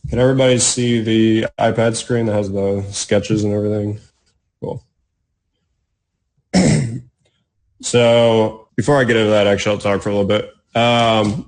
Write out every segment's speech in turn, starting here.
Can everybody see the iPad screen that has the sketches and everything? Cool. So before I get into that, actually, I'll talk for a little bit.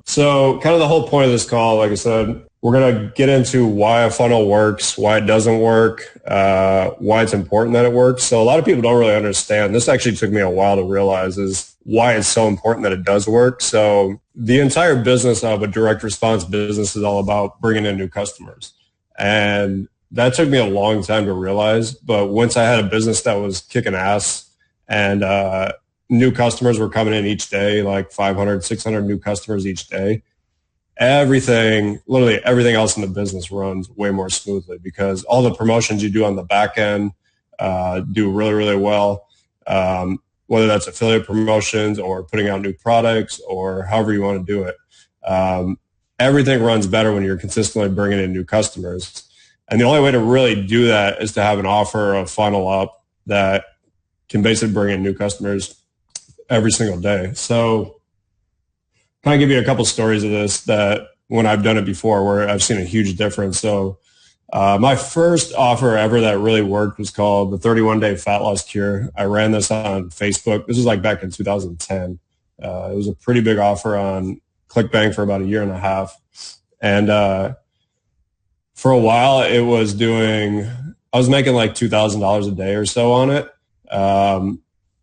So kind of the whole point of this call, like I said, we're going to get into why a funnel works, why it doesn't work, why it's important that it works. So a lot of people don't really understand. This actually took me a while to realize is why it's so important that it does work. So the entire business of a direct response business is all about bringing in new customers. And that took me a long time to realize. But once I had a business that was kicking ass and new customers were coming in each day, like 500, 600 new customers each day, literally everything else in the business runs way more smoothly because all the promotions you do on the back end do really, really well. Whether that's affiliate promotions or putting out new products or however you want to do it. Everything runs better when you're consistently bringing in new customers. And the only way to really do that is to have an offer, a funnel up that can basically bring in new customers every single day. So can I give you a couple stories of this that when I've done it before where I've seen a huge difference. So my first offer ever that really worked was called the 31-day fat loss cure. I ran this on Facebook. This was like back in 2010. It was a pretty big offer on ClickBank for about a year and a half. And for a while I was making like $2,000 a day or so on it.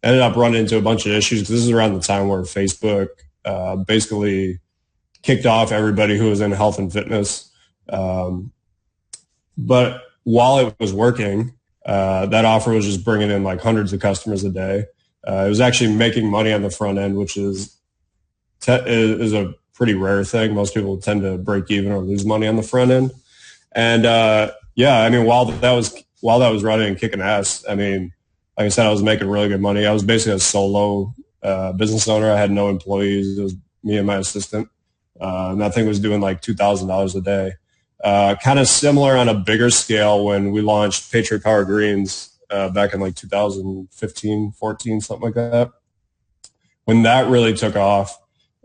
Ended up running into a bunch of issues because this is around the time where Facebook basically kicked off everybody who was in health and fitness. But while it was working, that offer was just bringing in like hundreds of customers a day. It was actually making money on the front end, which is a pretty rare thing. Most people tend to break even or lose money on the front end. And yeah, I mean, while that was running and kicking ass, I mean, like I said, I was making really good money. I was basically a solo business owner. I had no employees. It was me and my assistant. And that thing was doing like $2,000 a day. Kind of similar on a bigger scale when we launched Patriot Power Greens back in like 2015, 14, something like that. When that really took off,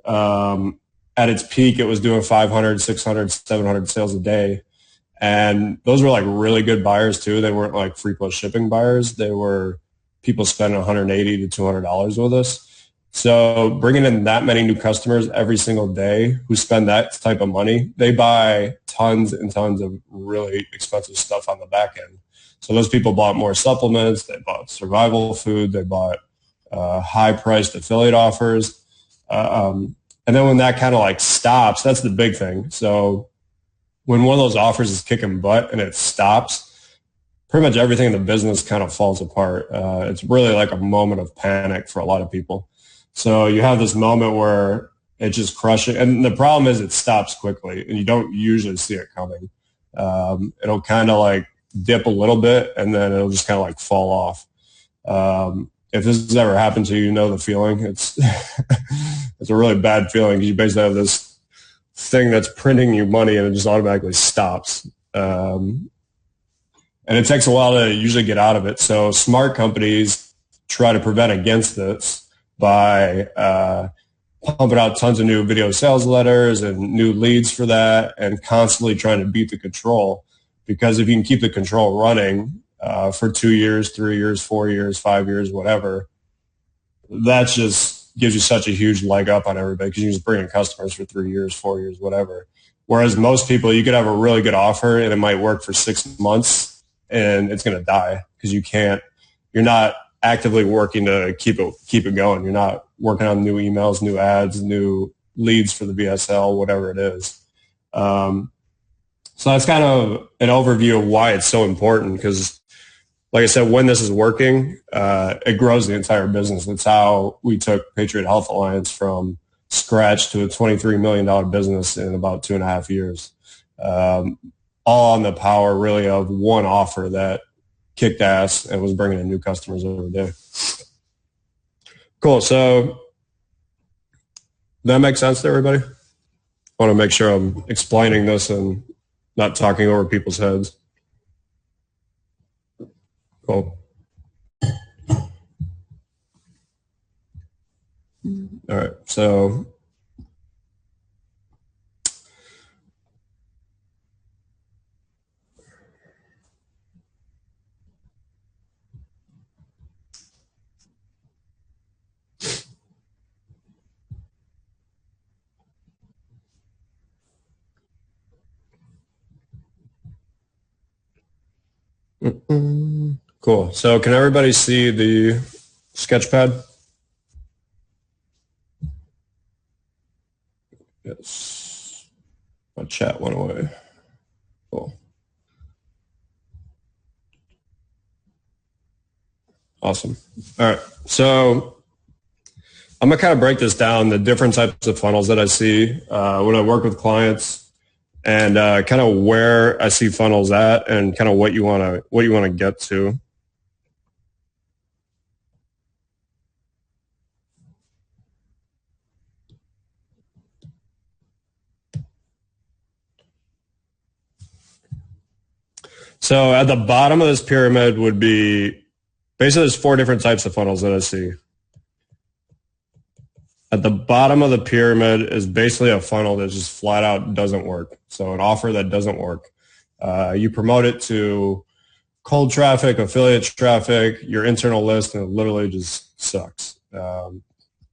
at its peak, it was doing 500, 600, 700 sales a day. And those were like really good buyers too. They weren't like free plus shipping buyers. They were people spending $180 to $200 with us. So bringing in that many new customers every single day who spend that type of money, they buy tons and tons of really expensive stuff on the back end. So those people bought more supplements, they bought survival food, they bought high-priced affiliate offers. And then when that kind of like stops, that's the big thing. So when one of those offers is kicking butt and it stops, pretty much everything in the business kind of falls apart. It's really like a moment of panic for a lot of people. So you have this moment where it's just crushing. And the problem is it stops quickly and you don't usually see it coming. It'll kind of like dip a little bit and then it'll just kind of like fall off. If this has ever happened to you, you know the feeling. It's it's a really bad feeling because you basically have this thing that's printing you money and it just automatically stops. And it takes a while to usually get out of it. So smart companies try to prevent against this by pumping out tons of new video sales letters and new leads for that and constantly trying to beat the control. Because if you can keep the control running for 2 years, 3 years, 4 years, 5 years, whatever, that just gives you such a huge leg up on everybody because you just bring in customers for 3 years, 4 years, whatever. Whereas most people, you could have a really good offer and it might work for 6 months and it's going to die because you're not actively working to keep it going. You're not working on new emails, new ads, new leads for the VSL, whatever it is. So that's kind of an overview of why it's so important because, like I said, when this is working, it grows the entire business. That's how we took Patriot Health Alliance from scratch to a $23 million business in about 2.5 years. All on the power, really, of one offer that kicked ass and was bringing in new customers every day. Cool. So that makes sense to everybody? I want to make sure I'm explaining this and not talking over people's heads. Cool. All right. So Cool. So can everybody see the sketchpad? Yes. My chat went away. Cool. Awesome. All right. So I'm going to kind of break this down, the different types of funnels that I see when I work with clients, and kind of where I see funnels at, and kind of what you want to get to. So at the bottom of this pyramid would be basically there's 4 different types of funnels that I see. At the bottom of the pyramid is basically a funnel that just flat out doesn't work. So an offer that doesn't work. You promote it to cold traffic, affiliate traffic, your internal list, and it literally just sucks.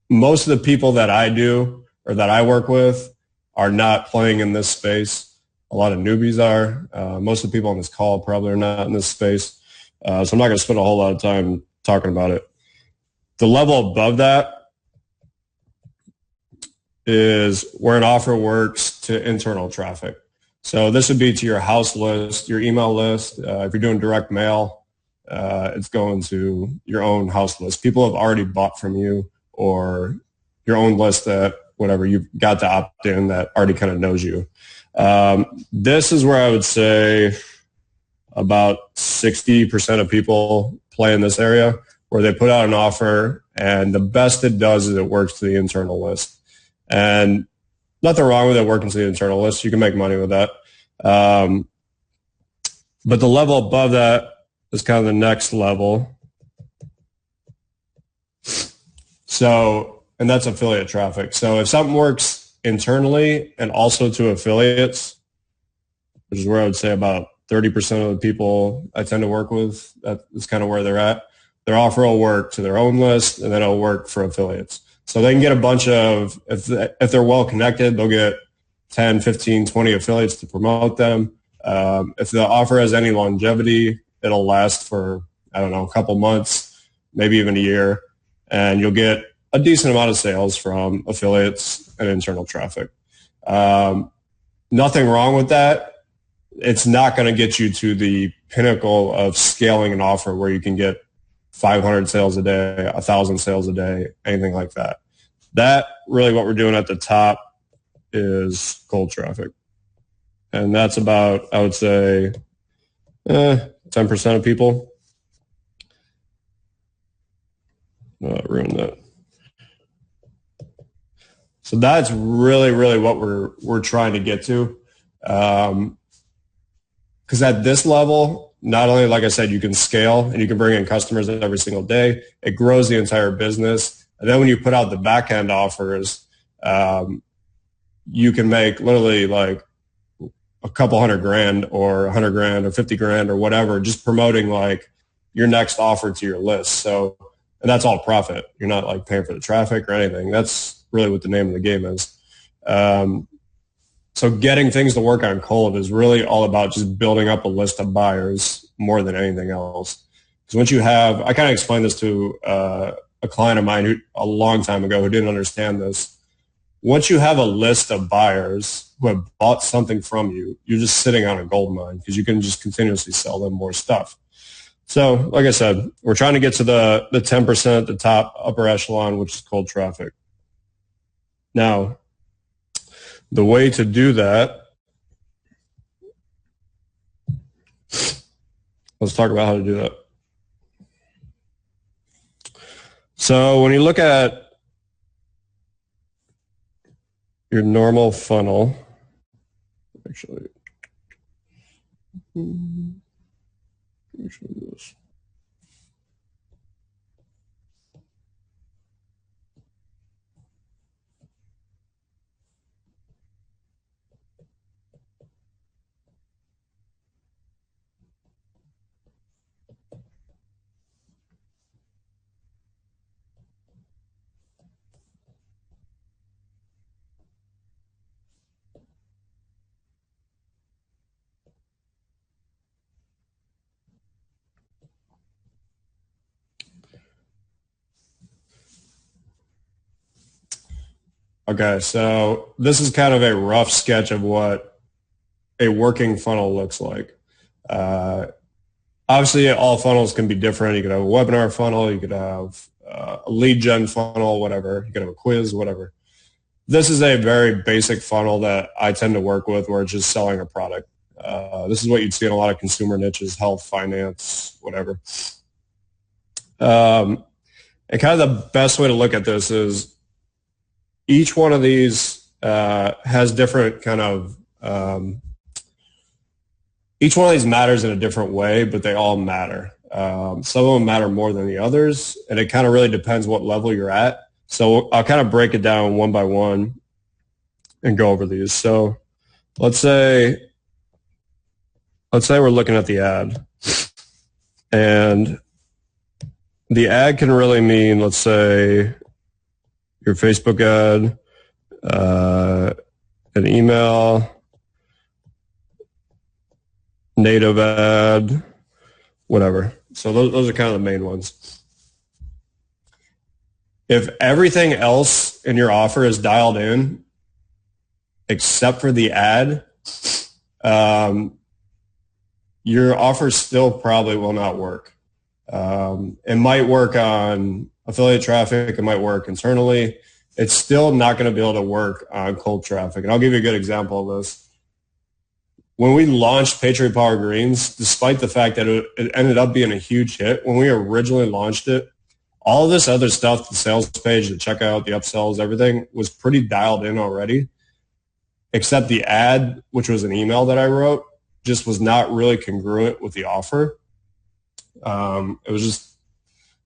Most of the people that I do or that I work with are not playing in this space. A lot of newbies are. Most of the people on this call probably are not in this space. So I'm not going to spend a whole lot of time talking about it. The level above that is where an offer works to internal traffic. So this would be to your house list, your email list. If you're doing direct mail, it's going to your own house list. People have already bought from you, or your own list that whatever you've got to opt in that already kind of knows you. This is where I would say about 60% of people play in this area, where they put out an offer, and the best it does is it works to the internal list. And nothing wrong with it working to the internal list. You can make money with that. But the level above that is kind of the next level. So, and that's affiliate traffic. So if something works internally and also to affiliates, which is where I would say about 30% of the people I tend to work with, that is kind of where they're at. Their offer will work to their own list, and then it'll work for affiliates. So they can get a bunch of, if they're well connected, they'll get 10, 15, 20 affiliates to promote them. If the offer has any longevity, it'll last for, I don't know, a couple months, maybe even a year. And you'll get a decent amount of sales from affiliates and internal traffic. Nothing wrong with that. It's not going to get you to the pinnacle of scaling an offer where you can get 500 sales a day, 1,000 sales a day, anything like that. That really what we're doing at the top is cold traffic. And that's about, I would say, 10% of people. Ruin that. So that's really, really what we're trying to get to. Because at this level, not only, like I said, you can scale and you can bring in customers every single day. It grows the entire business. And then when you put out the back end offers, you can make literally like a couple $100,000 or $100,000 or $50,000 or whatever, just promoting like your next offer to your list. So, and that's all profit. You're not like paying for the traffic or anything. That's really what the name of the game is. So getting things to work on cold is really all about just building up a list of buyers more than anything else. Because once you have, I kind of explained this to a client of mine who a long time ago who didn't understand this. Once you have a list of buyers who have bought something from you, you're just sitting on a gold mine because you can just continuously sell them more stuff. So, like I said, we're trying to get to the 10%, the top upper echelon, which is cold traffic. Now, the way to do that, let's talk about how to do that. So when you look at your normal funnel, actually, let me show you this. Okay, so this is kind of a rough sketch of what a working funnel looks like. Uh, Obviously, all funnels can be different. You could have a webinar funnel, you could have a lead gen funnel, whatever. You could have a quiz, whatever. This is a very basic funnel that I tend to work with where it's just selling a product. This is what you'd see in a lot of consumer niches, health, finance, whatever. And kind of the best way to look at this is each one of these has different kind of each one of these matters in a different way, but they all matter. Some of them matter more than the others, and it kind of really depends what level you're at. So I'll kind of break it down one by one and go over these. So let's say we're looking at the ad, and the ad can really mean, let's say, your Facebook ad, an email, native ad, whatever. So those are kind of the main ones. If everything else in your offer is dialed in, except for the ad, your offer still probably will not work. It might work on affiliate traffic. It might work internally. It's still not going to be able to work on cold traffic. And I'll give you a good example of this. When we launched Patriot Power Greens, despite the fact that it ended up being a huge hit, when we originally launched it, all of this other stuff, the sales page, the checkout, the upsells, everything was pretty dialed in already, except the ad, which was an email that I wrote, just was not really congruent with the offer. It was just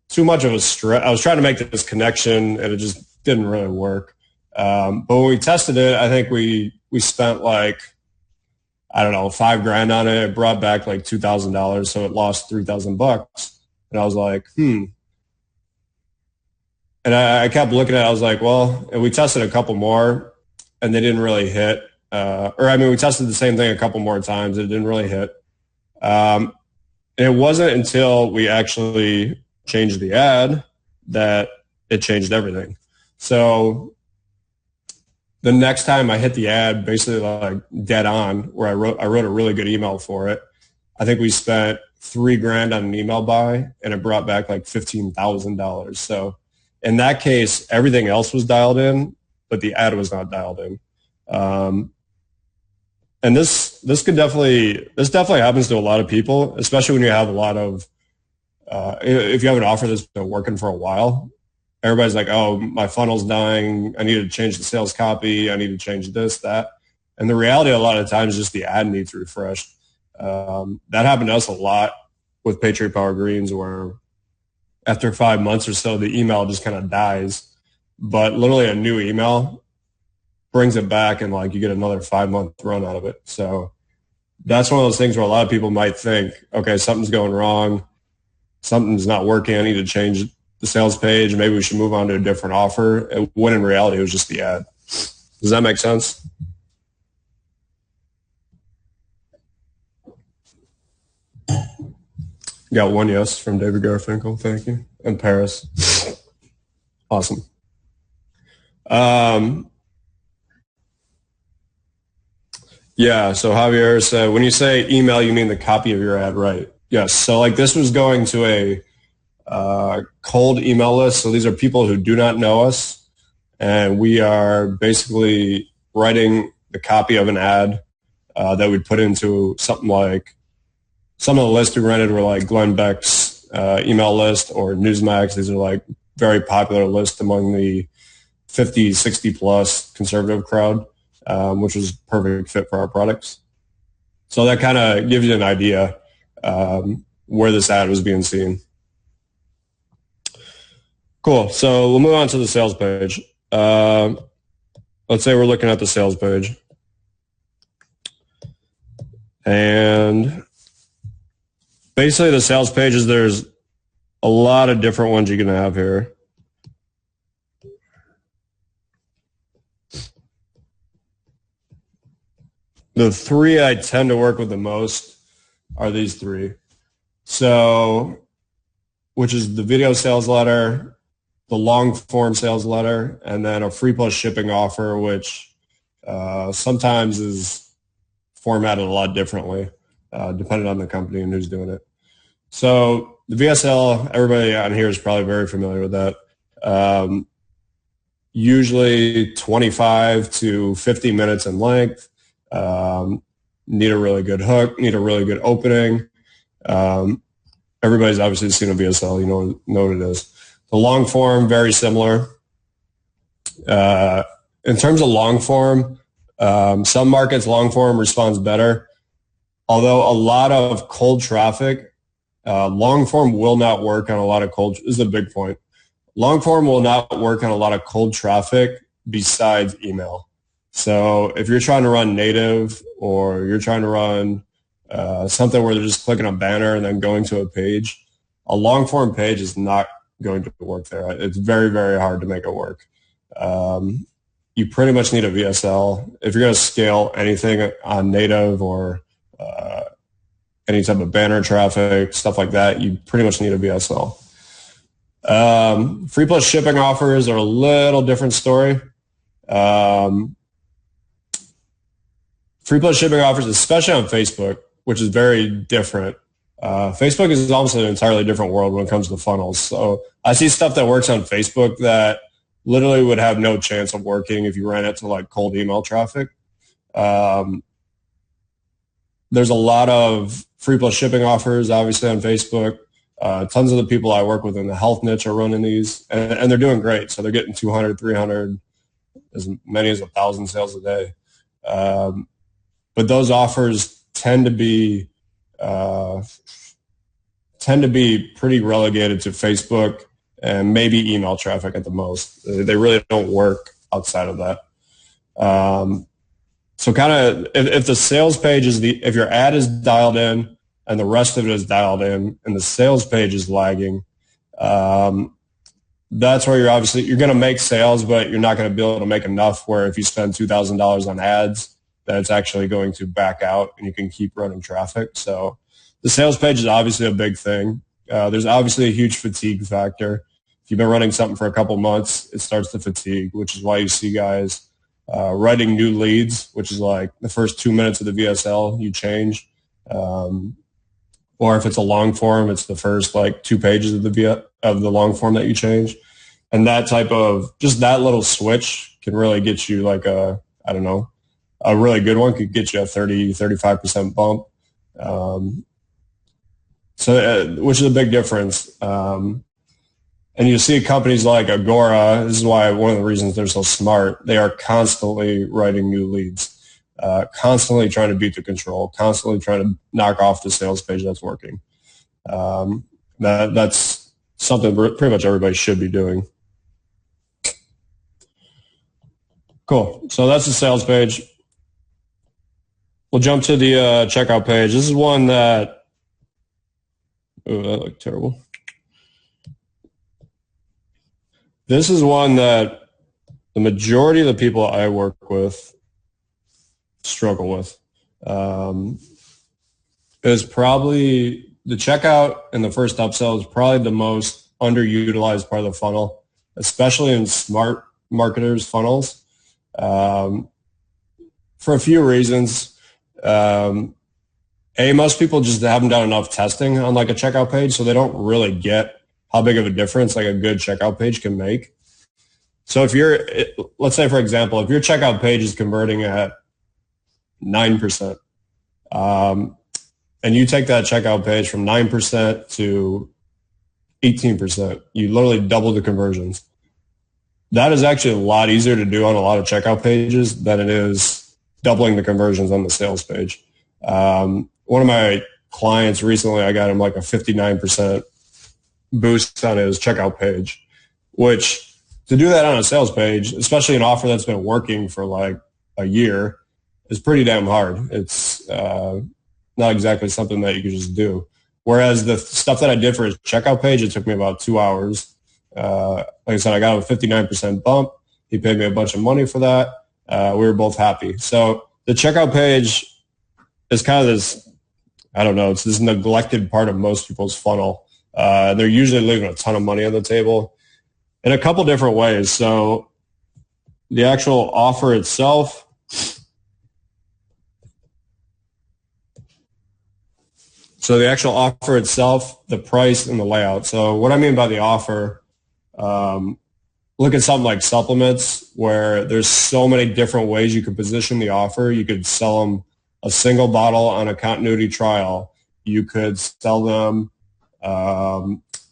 too much of a stretch. I was trying to make this connection, and it just didn't really work. But when we tested it, I think we spent like, I don't know, $5,000 on it. It brought back like $2,000, so it lost $3,000. And I was like, And I kept looking at it. I was like, well, and we tested a couple more, and they didn't really hit. We tested the same thing a couple more times. It didn't really hit. And it wasn't until we actually changed the ad that it changed everything. So the next time I hit the ad, basically like dead on, where I wrote a really good email for it. I think we spent $3,000 on an email buy, and it brought back like $15,000. So in that case, everything else was dialed in, but the ad was not dialed in. And this definitely happens to a lot of people, especially when you have a lot of if you have an offer that's been working for a while. Everybody's like, oh, my funnel's dying. I need to change the sales copy. I need to change this, that. And the reality a lot of times is just the ad needs refreshed. That happened to us a lot with Patriot Power Greens, where after 5 months or so, the email just kind of dies. But literally a new email brings it back, and like you get another 5-month run out of it. So that's one of those things where a lot of people might think, okay, something's going wrong. Something's not working. I need to change the sales page. Maybe we should move on to a different offer. When in reality, it was just the ad. Does that make sense? Got one yes from David Garfinkel. Thank you. And Paris. Awesome. Yeah, so Javier said, when you say email, you mean the copy of your ad, right? Yes. So like this was going to a cold email list. So these are people who do not know us, and we are basically writing the copy of an ad that we'd put into something like, some of the lists we rented were like Glenn Beck's email list or Newsmax. These are like very popular lists among the 50, 60 plus conservative crowd, which was a perfect fit for our products. So that kind of gives you an idea where this ad was being seen. Cool. So we'll move on to the sales page. Let's say we're looking at the sales page. And basically the sales pages, there's a lot of different ones you can have here. The three I tend to work with the most are these three. So, which is the video sales letter, the long form sales letter, and then a free plus shipping offer, which sometimes is formatted a lot differently, depending on the company and who's doing it. So the VSL, everybody on here is probably very familiar with that. Usually 25 to 50 minutes in length. Need a really good hook, need a really good opening. Everybody's obviously seen a VSL, you know what it is. The long form, very similar. In terms of long form, some markets long form responds better. Although a lot of cold traffic, long form will not work on a lot of cold. This is a big point. Long form will not work on a lot of cold traffic besides email. So if you're trying to run native, or you're trying to run something where they're just clicking a banner and then going to a page, a long form page is not going to work there. It's very, very hard to make it work. You pretty much need a VSL. If you're going to scale anything on native or any type of banner traffic, stuff like that, you pretty much need a VSL. Free plus shipping offers are a little different story. Free plus shipping offers, especially on Facebook, which is very different. Facebook is almost an entirely different world when it comes to funnels. So I see stuff that works on Facebook that literally would have no chance of working if you ran it to like cold email traffic. There's a lot of free plus shipping offers, obviously, on Facebook. Tons of the people I work with in the health niche are running these, and they're doing great. So they're getting 200, 300, as many as 1,000 sales a day. But those offers tend to be pretty relegated to Facebook and maybe email traffic at the most. They really don't work outside of that. So kind of if the sales page is if your ad is dialed in and the rest of it is dialed in and the sales page is lagging, that's where you're going to make sales, but you're not going to be able to make enough where if you spend $2,000 on ads, that it's actually going to back out and you can keep running traffic. So the sales page is obviously a big thing. There's obviously a huge fatigue factor. If you've been running something for a couple months, it starts to fatigue, which is why you see guys writing new leads, which is like the first 2 minutes of the VSL you change. Or if it's a long form, it's the first like 2 pages of the long form that you change. And that type of, just that little switch can really get you like a really good one could get you a 30-35% bump. Which is a big difference. And you see companies like Agora, this is why one of the reasons they're so smart, they are constantly writing new leads, constantly trying to beat the control, constantly trying to knock off the sales page that's working. That's something pretty much everybody should be doing. Cool. So that's the sales page. We'll jump to the checkout page. This is one that, that looked terrible. This is one that the majority of the people I work with struggle with. Is probably the checkout and the first upsell is probably the most underutilized part of the funnel, especially in smart marketers' funnels. For a few reasons. Most people just haven't done enough testing on like a checkout page, so they don't really get how big of a difference like a good checkout page can make. So let's say, for example, if your checkout page is converting at 9%, and you take that checkout page from 9% to 18%, you literally double the conversions. That is actually a lot easier to do on a lot of checkout pages than it is doubling the conversions on the sales page. One of my clients recently, I got him like a 59% boost on his checkout page, which to do that on a sales page, especially an offer that's been working for like a year, is pretty damn hard. It's not exactly something that you could just do. Whereas the stuff that I did for his checkout page, it took me about 2 hours. Like I said, I got him a 59% bump. He paid me a bunch of money for that. We were both happy. So the checkout page is kind of this, I don't know, it's this neglected part of most people's funnel. They're usually leaving a ton of money on the table. In a couple different ways. So the actual offer itself, the price and the layout. So what I mean by the offer, look at something like supplements where there's so many different ways you could position the offer. You could sell them a single bottle on a continuity trial. You could sell them a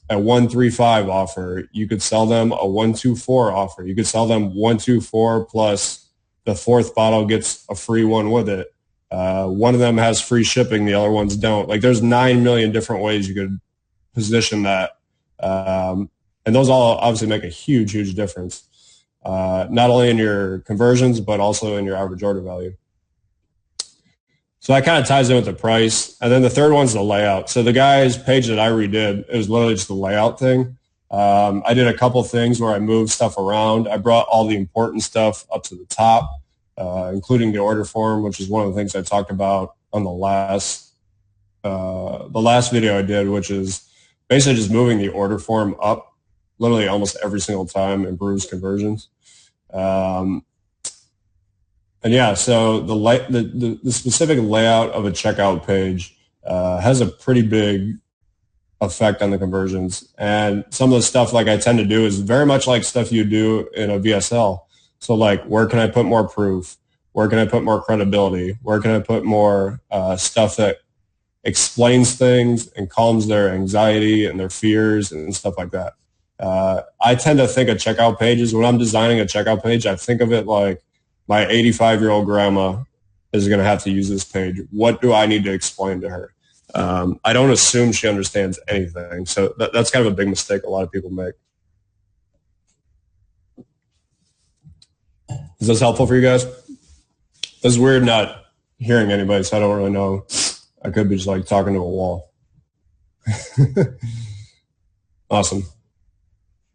135 offer. You could sell them a 124 offer. You could sell them 124 plus the fourth bottle gets a free one with it. One of them has free shipping. The other ones don't. Like there's 9 million different ways you could position that. And those all obviously make a huge, huge difference, not only in your conversions, but also in your average order value. So that kind of ties in with the price. And then the third one's the layout. So the guy's page that I redid, it was literally just the layout thing. I did a couple things where I moved stuff around. I brought all the important stuff up to the top, including the order form, which is one of the things I talked about on the last video I did, which is basically just moving the order form up literally almost every single time improves conversions. And yeah, so the specific layout of a checkout page has a pretty big effect on the conversions. And some of the stuff like I tend to do is very much like stuff you do in a VSL. So like, where can I put more proof? Where can I put more credibility? Where can I put more stuff that explains things and calms their anxiety and their fears and stuff like that? I tend to think of checkout pages. When I'm designing a checkout page, I think of it like my 85-year-old grandma is going to have to use this page. What do I need to explain to her? I don't assume she understands anything. So that's kind of a big mistake a lot of people make. Is this helpful for you guys? It's weird not hearing anybody, so I don't really know. I could be just like talking to a wall. Awesome.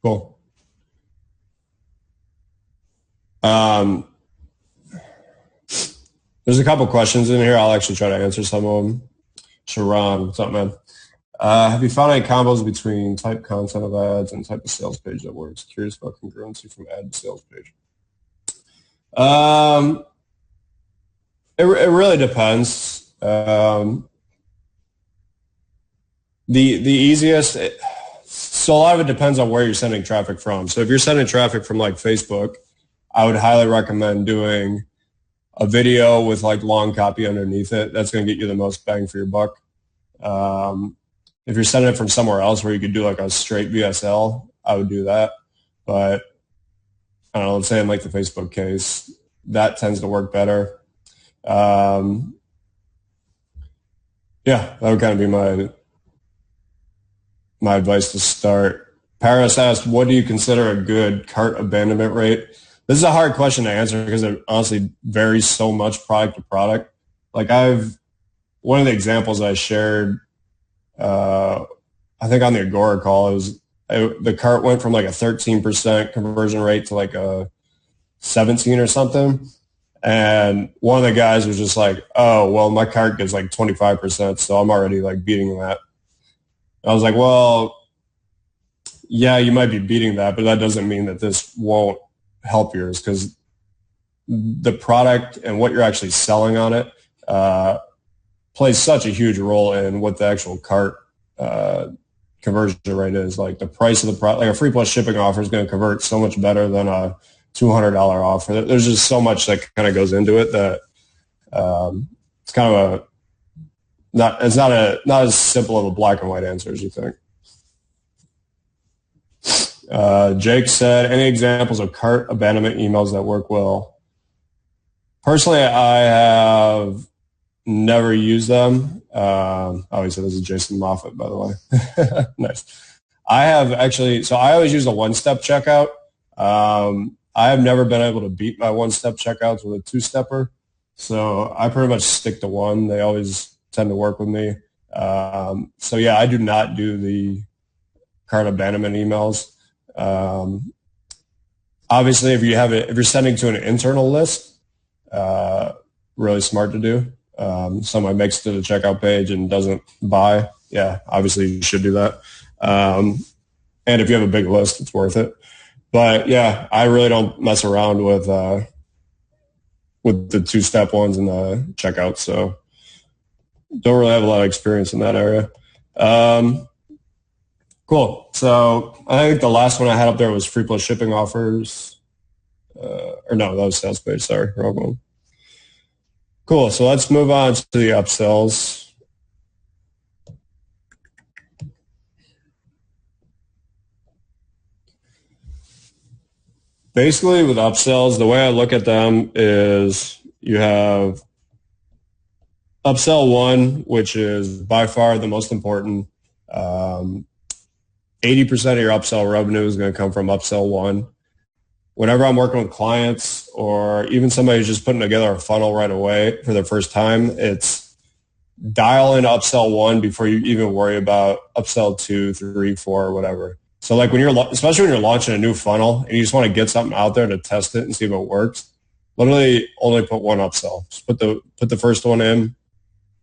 Cool. There's a couple questions in here. I'll actually try to answer some of them. Sharon, what's up, man? Have you found any combos between type content of ads and type of sales page that works? Curious about congruency from ad to sales page. It really depends. The easiest, so a lot of it depends on where you're sending traffic from. So if you're sending traffic from like Facebook, I would highly recommend doing a video with like long copy underneath it. That's going to get you the most bang for your buck. If you're sending it from somewhere else where you could do like a straight VSL, I would do that. But I don't know, let's say in like the Facebook case, that tends to work better. Yeah, that would kind of be my advice to start. Paris asked, what do you consider a good cart abandonment rate? This is a hard question to answer because it honestly varies so much product to product. Like one of the examples I shared, I think on the Agora call, the cart went from like a 13% conversion rate to like a 17 or something. And one of the guys was just like, oh, well, my cart gets like 25%, so I'm already like beating that. I was like, well, yeah, you might be beating that, but that doesn't mean that this won't help yours, because the product and what you're actually selling on it plays such a huge role in what the actual cart conversion rate is. Like the price of the product, like a free plus shipping offer is going to convert so much better than a $200 offer. There's just so much that kind of goes into it that it's kind of not as simple of a black and white answer as you think. Jake said, any examples of cart abandonment emails that work well? Personally, I have never used them. Oh, he said this is Jason Moffat, by the way. Nice. I have actually, so I always use a one-step checkout. I have never been able to beat my one-step checkouts with a two-stepper. So I pretty much stick to one. They always tend to work with me. So yeah, I do not do the cart abandonment emails. Obviously, if you're sending to an internal list, really smart to do. Someone makes it to the checkout page and doesn't buy, yeah, obviously you should do that. And if you have a big list, it's worth it. But yeah, I really don't mess around with the two-step ones and the checkout, so don't really have a lot of experience in that area. Cool. So I think the last one I had up there was free plus shipping offers. Or no, that was sales page. Sorry, wrong one. Cool. So let's move on to the upsells. Basically, with upsells, the way I look at them is you have upsell one, which is by far the most important. 80% of your upsell revenue is going to come from upsell one. Whenever I'm working with clients or even somebody who's just putting together a funnel right away for their first time, it's dial in upsell one before you even worry about upsell 2, 3, 4, or whatever. So like especially when you're launching a new funnel and you just want to get something out there to test it and see if it works, literally only put one upsell. Just put the first one in,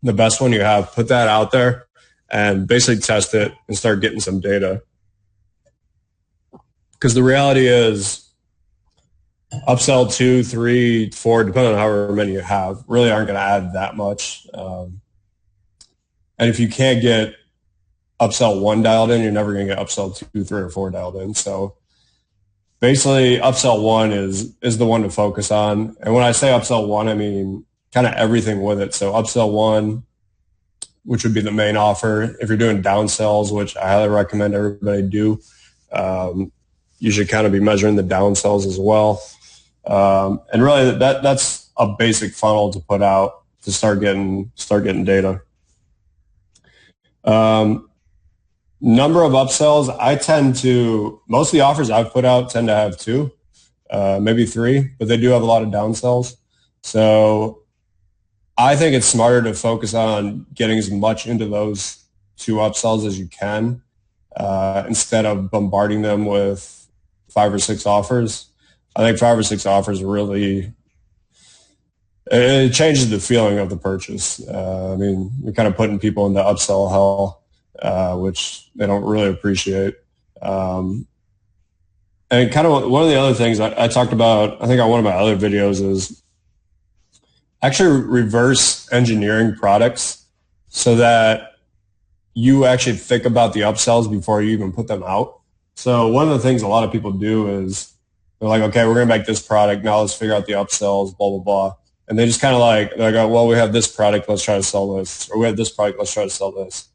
the best one you have, put that out there and basically test it and start getting some data. Because the reality is upsell 2, 3, 4, depending on however many you have, really aren't going to add that much. And if you can't get upsell 1 dialed in, you're never going to get upsell 2, 3, or 4 dialed in. So basically upsell 1 is the one to focus on. And when I say upsell 1, I mean kind of everything with it. So upsell 1, which would be the main offer. If you're doing downsells, which I highly recommend everybody do, you should kind of be measuring the downsells as well. And really that's a basic funnel to put out to start getting data. Number of upsells, most of the offers I've put out tend to have 2, maybe 3, but they do have a lot of downsells. So I think it's smarter to focus on getting as much into those 2 upsells as you can, instead of bombarding them with 5 or 6 offers. I think 5 or 6 offers really, it changes the feeling of the purchase. I mean, you're kind of putting people into upsell hell, which they don't really appreciate. And kind of one of the other things I talked about, I think on one of my other videos, is actually reverse engineering products so that you actually think about the upsells before you even put them out. So one of the things a lot of people do is they're like, okay, we're going to make this product. Now let's figure out the upsells, blah, blah, blah. And they just kind of they're like, well, we have this product. Let's try to sell this. Or we have this product. Let's try to sell this.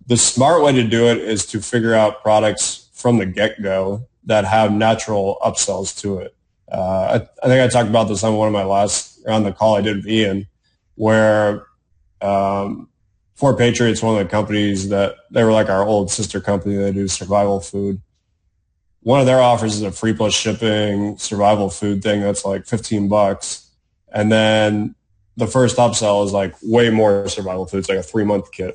The smart way to do it is to figure out products from the get-go that have natural upsells to it. I think I talked about this on one of my on the call I did with Ian, where For Patriots, one of the companies that they were like our old sister company. They do survival food. One of their offers is a free plus shipping survival food thing that's like $15. And then the first upsell is like way more survival food. It's like a 3-month kit.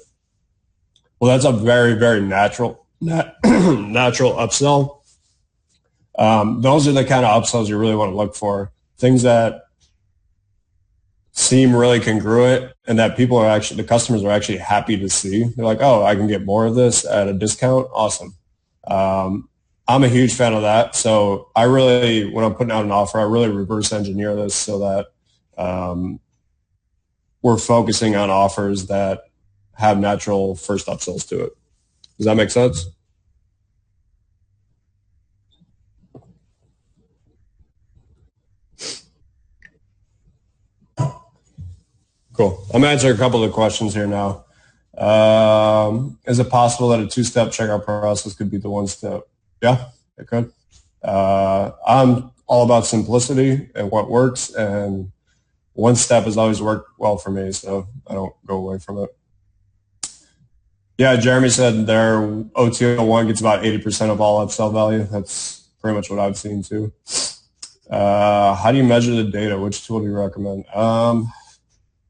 Well, that's a very, very natural upsell. Those are the kind of upsells you really want to look for. Things that seem really congruent and that the customers are actually happy to see. They're like, oh, I can get more of this at a discount. Awesome. I'm a huge fan of that. So when I'm putting out an offer, I really reverse engineer this so that we're focusing on offers that have natural first upsells to it. Does that make sense? Cool. I'm answering a couple of the questions here now. Is it possible that a 2-step checkout process could be the 1-step? Yeah, it could. I'm all about simplicity and what works, and 1-step has always worked well for me, so I don't go away from it. Yeah, Jeremy said their OTO1 gets about 80% of all upsell value. That's pretty much what I've seen too. How do you measure the data? Which tool do you recommend?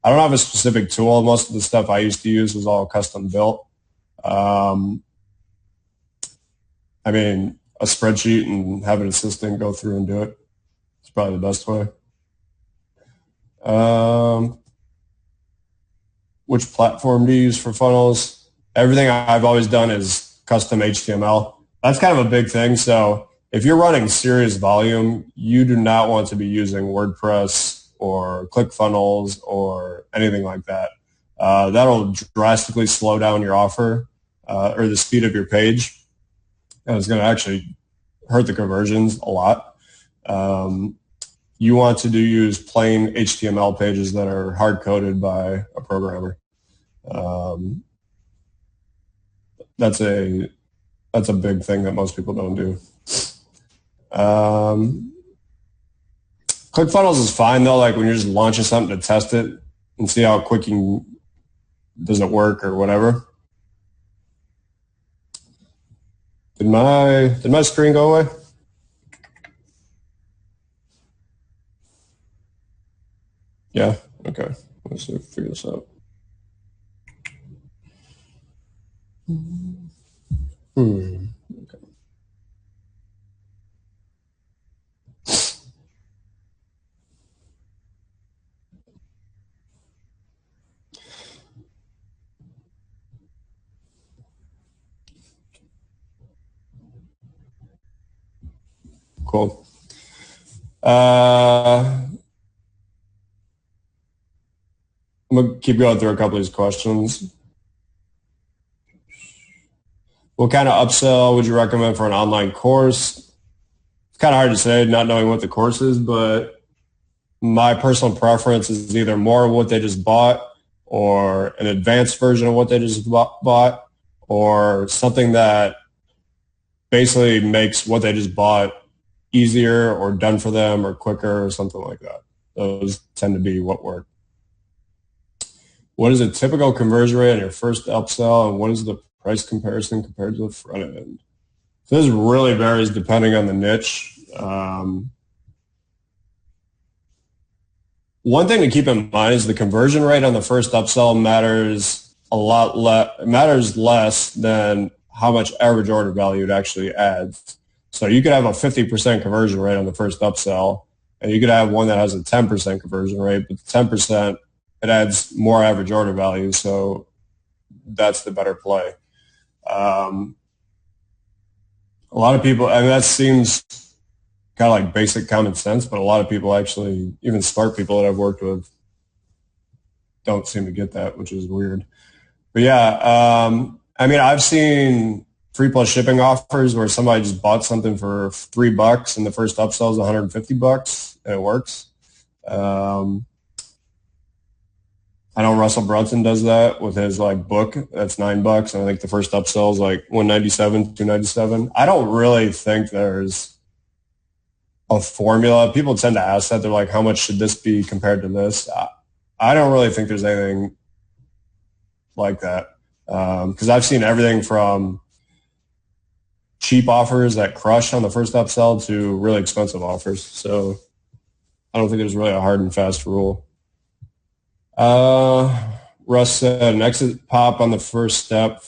I don't have a specific tool. Most of the stuff I used to use was all custom built. I mean, a spreadsheet and have an assistant go through and do it. It's probably the best way. Which platform do you use for funnels? Everything I've always done is custom HTML. That's kind of a big thing. So if you're running serious volume, you do not want to be using WordPress or ClickFunnels or anything like that. That'll drastically slow down your offer or the speed of your page, and it's going to actually hurt the conversions a lot. You want to use plain HTML pages that are hard-coded by a programmer. That's a big thing that most people don't do. ClickFunnels is fine though, like when you're just launching something to test it and see how quick does it work or whatever. Did my screen go away? Yeah, okay. Let's figure this out. Okay. Cool. I'm going to keep going through a couple of these questions. What kind of upsell would you recommend for an online course? It's kind of hard to say, not knowing what the course is, but my personal preference is either more of what they just bought or an advanced version of what they just bought or something that basically makes what they just bought easier or done for them or quicker or something like that. Those tend to be what work. What is a typical conversion rate on your first upsell, and what is the price comparison compared to the front end? So this really varies depending on the niche. One thing to keep in mind is the conversion rate on the first upsell matters less than how much average order value it actually adds. So you could have a 50% conversion rate on the first upsell, and you could have one that has a 10% conversion rate, but the 10%, it adds more average order value, so that's the better play. A lot of people, and that seems kind of like basic common sense, but a lot of people actually, even smart people that I've worked with, don't seem to get that, which is weird. But yeah, I mean, I've seen free plus shipping offers where somebody just bought something for $3 and the first upsell is $150 and it works. I know Russell Brunson does that with his book. That's $9, and I think the first upsell is like $197, $297. I don't really think there's a formula. People tend to ask that. They're like, how much should this be compared to this? I don't really think there's anything like that because I've seen everything from cheap offers that crush on the first upsell to really expensive offers. So I don't think there's really a hard and fast rule. Russ said an exit pop on the first step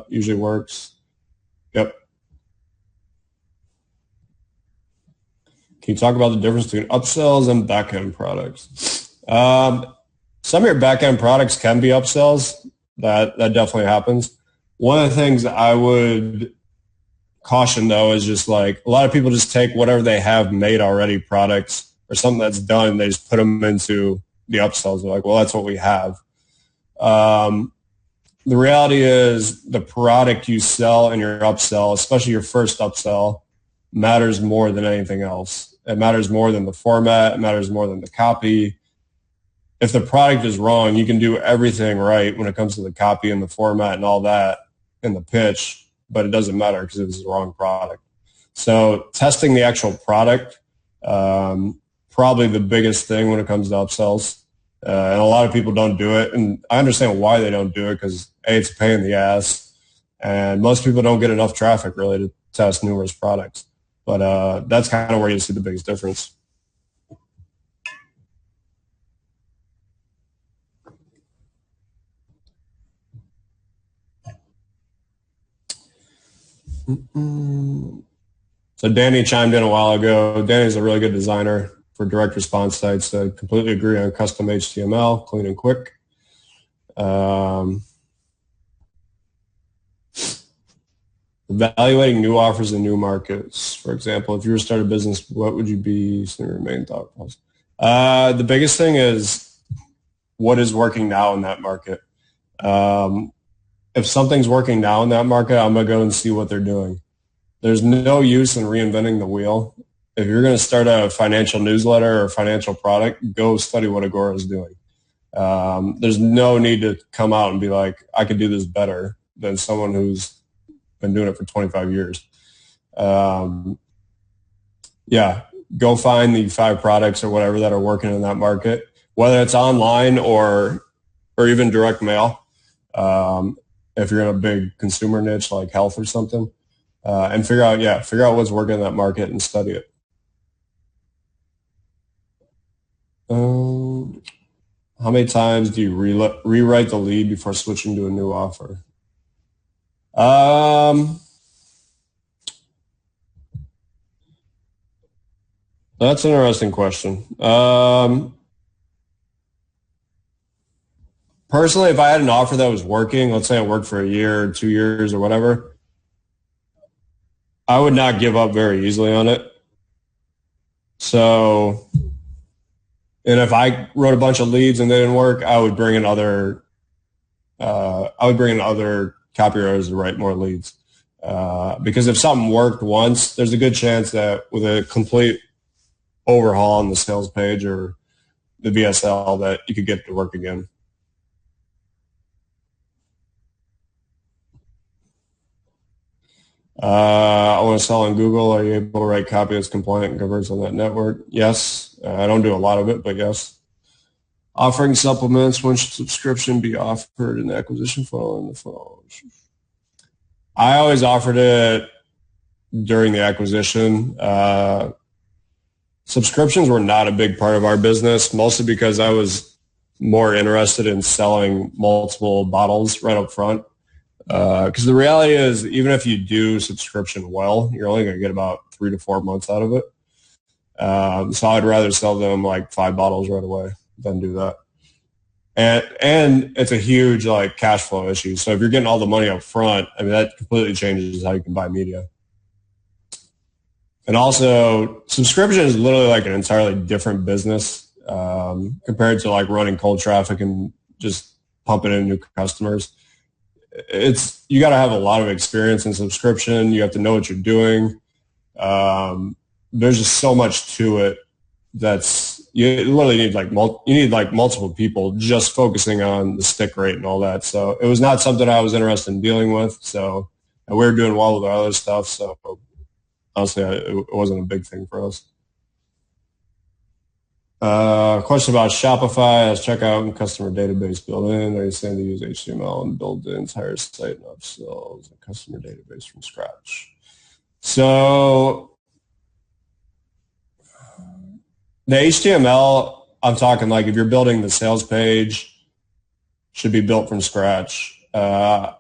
usually works. Yep. Can you talk about the difference between upsells and back-end products? Some of your back-end products can be upsells. That definitely happens. One of the things that I would caution, though, is just like a lot of people just take whatever they have made already products or something that's done, and they just put them into the upsells. They're like, well, that's what we have. The reality is the product you sell in your upsell, especially your first upsell, matters more than anything else. It matters more than the format. It matters more than the copy. If the product is wrong, you can do everything right when it comes to the copy and the format and all that in the pitch, but it doesn't matter because it's the wrong product. So testing the actual product, probably the biggest thing when it comes to upsells. And a lot of people don't do it. And I understand why they don't do it because, A, it's a pain in the ass. And most people don't get enough traffic really to test numerous products. But that's kind of where you see the biggest difference. So Danny chimed in a while ago. Danny's a really good designer for direct response sites. I completely agree on custom HTML, clean and quick. The Evaluating new offers in new markets. For example, if you were to start a business, what would you be your main thought process? The biggest thing is what is working now in that market. If something's working now in that market, I'm going to go and see what they're doing. There's no use in reinventing the wheel. If you're going to start a financial newsletter or financial product, go study what Agora is doing. There's no need to come out and be like, I could do this better than someone who's been doing it for 25 years. Go find the 5 products or whatever that are working in that market, whether it's online or even direct mail. If you're in a big consumer niche like health or something, and figure out what's working in that market and study it. How many times do you rewrite the lead before switching to a new offer? That's an interesting question. Personally, if I had an offer that was working, let's say it worked for a year, 2 years, or whatever, I would not give up very easily on it. So, and if I wrote a bunch of leads and they didn't work, I would bring in other copywriters to write more leads. Because if something worked once, there's a good chance that with a complete overhaul on the sales page or the VSL that you could get it to work again. I want to sell on Google. Are you able to write copy that's compliant and converts on that network? Yes. I don't do a lot of it, but yes. Offering supplements. When should subscription be offered in the acquisition funnel and the funnel? I always offered it during the acquisition. Subscriptions were not a big part of our business, mostly because I was more interested in selling multiple bottles right up front. Because the reality is, even if you do subscription well, you're only going to get about 3 to 4 months out of it. So I'd rather sell them like 5 bottles right away than do that. And it's a huge like cash flow issue. So if you're getting all the money up front, I mean, that completely changes how you can buy media. And also, subscription is literally like an entirely different business compared to like running cold traffic and just pumping in new customers. You got to have a lot of experience in subscription. You have to know what you're doing. There's just so much to it. You literally need multiple people just focusing on the stick rate and all that. So it was not something I was interested in dealing with. So we were doing well with our other stuff. So honestly, it wasn't a big thing for us. Question about Shopify as checkout and customer database built-in. Are you saying to use HTML and build the entire site and upsells a customer database from scratch? So the HTML, I'm talking like if you're building the sales page, should be built from scratch. I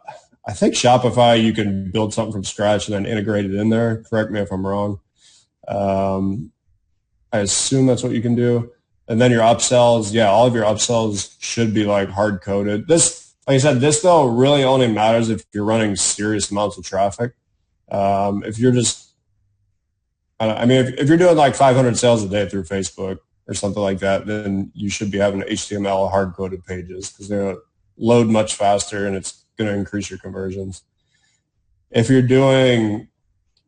think Shopify, you can build something from scratch and then integrate it in there. Correct me if I'm wrong. I assume that's what you can do. And then your upsells, all of your upsells should be like hard coded. This, like I said, this though really only matters if you're running serious amounts of traffic. If you're just, if you're doing like 500 sales a day through Facebook or something like that, then you should be having HTML hard coded pages because they're going to load much faster and it's going to increase your conversions. If this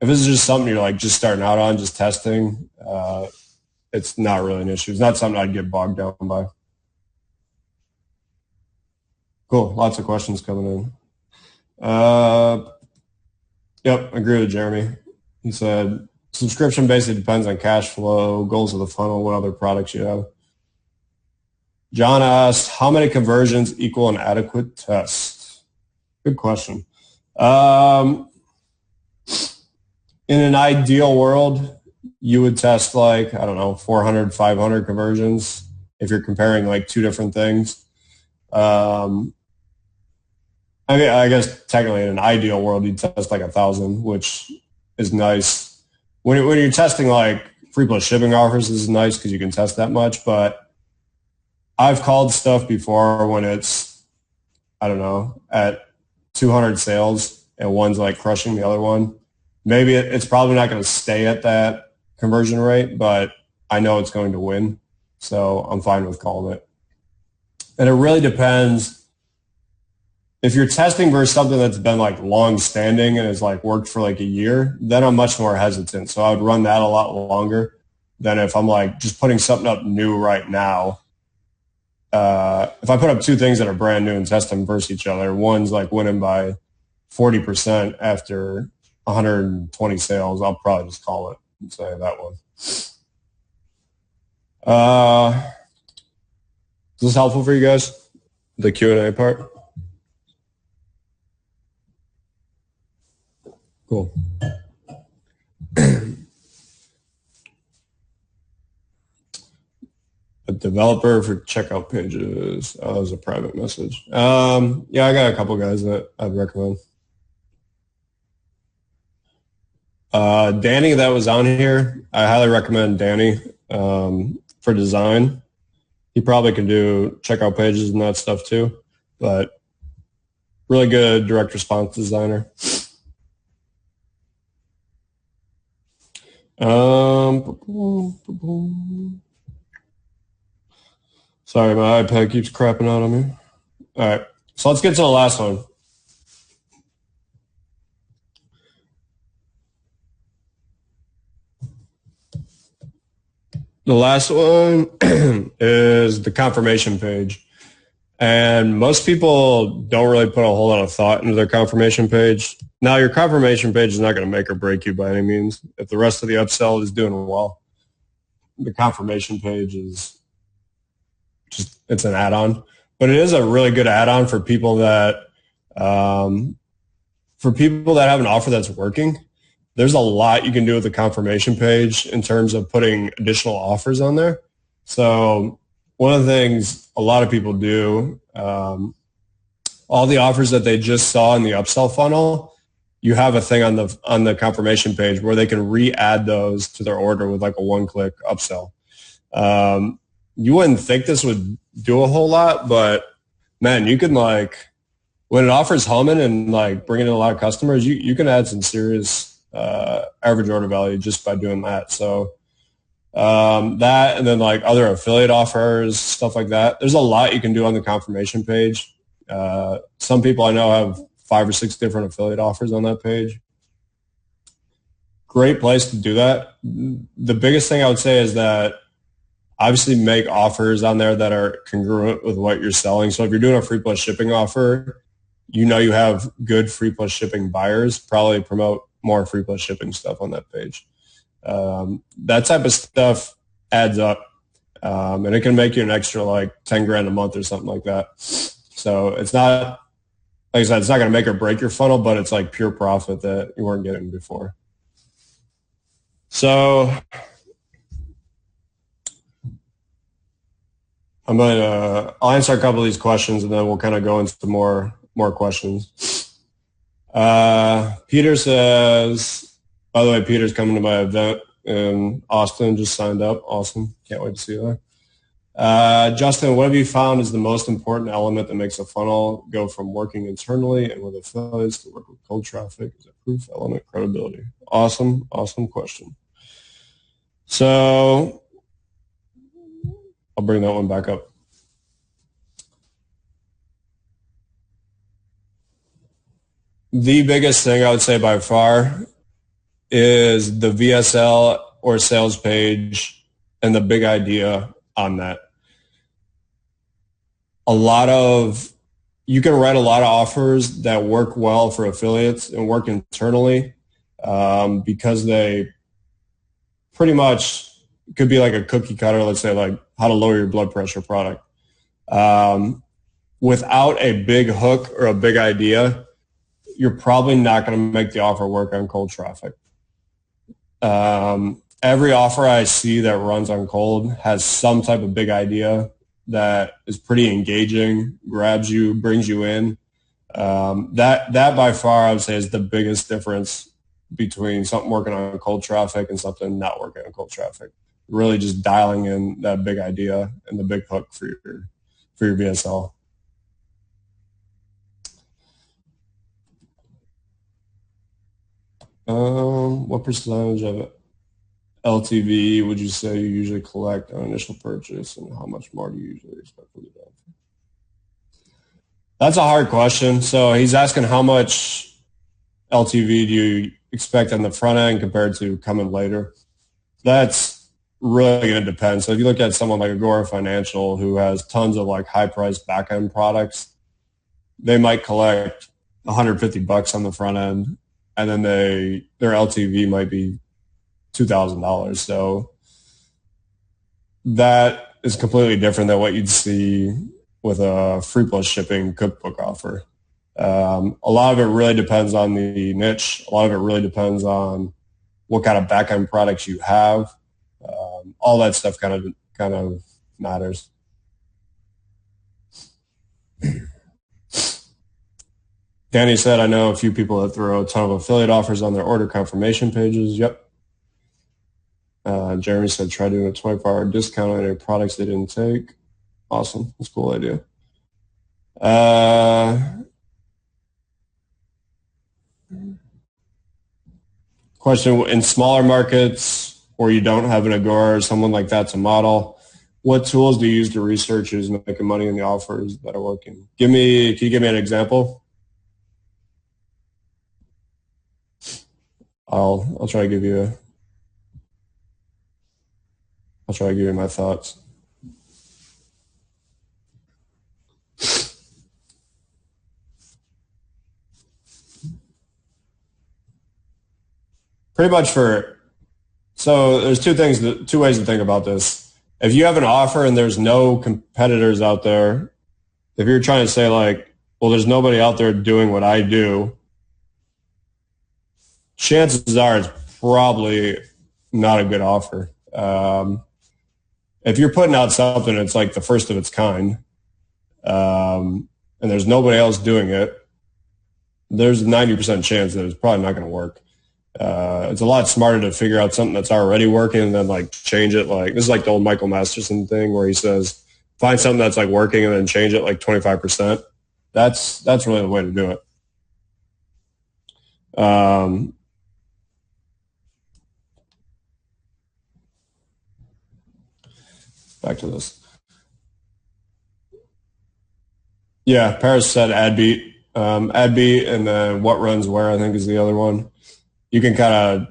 is just something you're like just starting out on, just testing, it's not really an issue. It's not something I'd get bogged down by. Cool. Lots of questions coming in. Yep, I agree with Jeremy. He said, subscription basically depends on cash flow, goals of the funnel, what other products you have. John asked, how many conversions equal an adequate test? Good question. In an ideal world, you would test 400, 500 conversions if you're comparing like 2 different things. I guess technically in an ideal world, you'd test like 1,000, which is nice. When you're testing like free plus shipping offers, this is nice because you can test that much. But I've called stuff before when it's, at 200 sales and one's like crushing the other one. Maybe it's probably not going to stay at that conversion rate, but I know it's going to win. So I'm fine with calling it. And it really depends. If you're testing versus something that's been like long standing and has like worked for like a year, then I'm much more hesitant. So I would run that a lot longer than if I'm like just putting something up new right now. If I put up two things that are brand new and test them versus each other, one's like winning by 40% after 120 sales, I'll probably just call it and say that one. Is this helpful for you guys? The Q&A part? Cool. A developer for checkout pages. Oh, that was a private message. Yeah, I got a couple guys that I'd recommend. Danny that was on here, I highly recommend Danny for design. He probably can do checkout pages and that stuff too, but really good direct response designer. Sorry, my iPad keeps crapping out on me. All right, so let's get to the last one. The last one is the confirmation page. And most people don't really put a whole lot of thought into their confirmation page. Now, your confirmation page is not going to make or break you by any means. If the rest of the upsell is doing well, the confirmation page is just, it's an add-on. But it is a really good add-on for people that have an offer that's working. There's a lot you can do with the confirmation page in terms of putting additional offers on there. So one of the things a lot of people do, all the offers that they just saw in the upsell funnel, you have a thing on the confirmation page where they can re-add those to their order with like a one-click upsell. You wouldn't think this would do a whole lot, but man, you can like, when an offer's humming and like bringing in a lot of customers, you can add some serious average order value just by doing that. So that, and then like other affiliate offers, stuff like that. There's a lot you can do on the confirmation page. Some people I know have 5 or 6 different affiliate offers on that page. Great place to do that. The biggest thing I would say is that obviously make offers on there that are congruent with what you're selling. So if you're doing a free plus shipping offer, you know you have good free plus shipping buyers, probably promote more free plus shipping stuff on that page. That type of stuff adds up, and it can make you an extra like 10 grand a month or something like that. So it's not, like I said, it's not going to make or break your funnel, but it's like pure profit that you weren't getting before. So I'll answer a couple of these questions and then we'll kind of go into more questions. Peter says, by the way, Peter's coming to my event in Austin, just signed up. Awesome. Can't wait to see you there. Justin, what have you found is the most important element that makes a funnel go from working internally and with affiliates to work with cold traffic? Is it proof, element, credibility? Awesome question. So I'll bring that one back up. The biggest thing I would say by far is the VSL or sales page and the big idea on that. You can write a lot of offers that work well for affiliates and work internally because they pretty much could be like a cookie cutter, let's say like how to lower your blood pressure product. Without a big hook or a big idea, you're probably not going to make the offer work on cold traffic. Every offer I see that runs on cold has some type of big idea that is pretty engaging, grabs you, brings you in. That by far I would say is the biggest difference between something working on cold traffic and something not working on cold traffic. Really just dialing in that big idea and the big hook for your VSL. What percentage of LTV would you say you usually collect on initial purchase, and how much more do you usually expect from the down? That's a hard question. So he's asking how much LTV do you expect on the front end compared to coming later? That's really going to depend. So if you look at someone like Agora Financial, who has tons of like high priced back end products, they might collect $150 on the front end, and then their LTV might be $2,000. So that is completely different than what you'd see with a free plus shipping cookbook offer. A lot of it really depends on the niche. A lot of it really depends on what kind of back end products you have. All that stuff kind of matters. Danny said, I know a few people that throw a ton of affiliate offers on their order confirmation pages. Yep. Jeremy said, try doing a 24-hour discount on any products they didn't take. Awesome. That's a cool idea. Question, in smaller markets where you don't have an Agora or someone like that to model, what tools do you use to research who's making money in the offers that are working? Can you give me an example? I'll try to give you my thoughts. Pretty much so there's two ways to think about this. If you have an offer and there's no competitors out there, if you're trying to say like, well, there's nobody out there doing what I do, chances are it's probably not a good offer. If you're putting out something that's like the first of its kind, and there's nobody else doing it, there's a 90% chance that it's probably not going to work. It's a lot smarter to figure out something that's already working and then like change it. Like this is like the old Michael Masterson thing where he says, find something that's like working and then change it like 25%. That's really the way to do it. Back to this. Yeah, Paris said AdBeat. AdBeat and then What Runs Where, I think, is the other one. You can kind of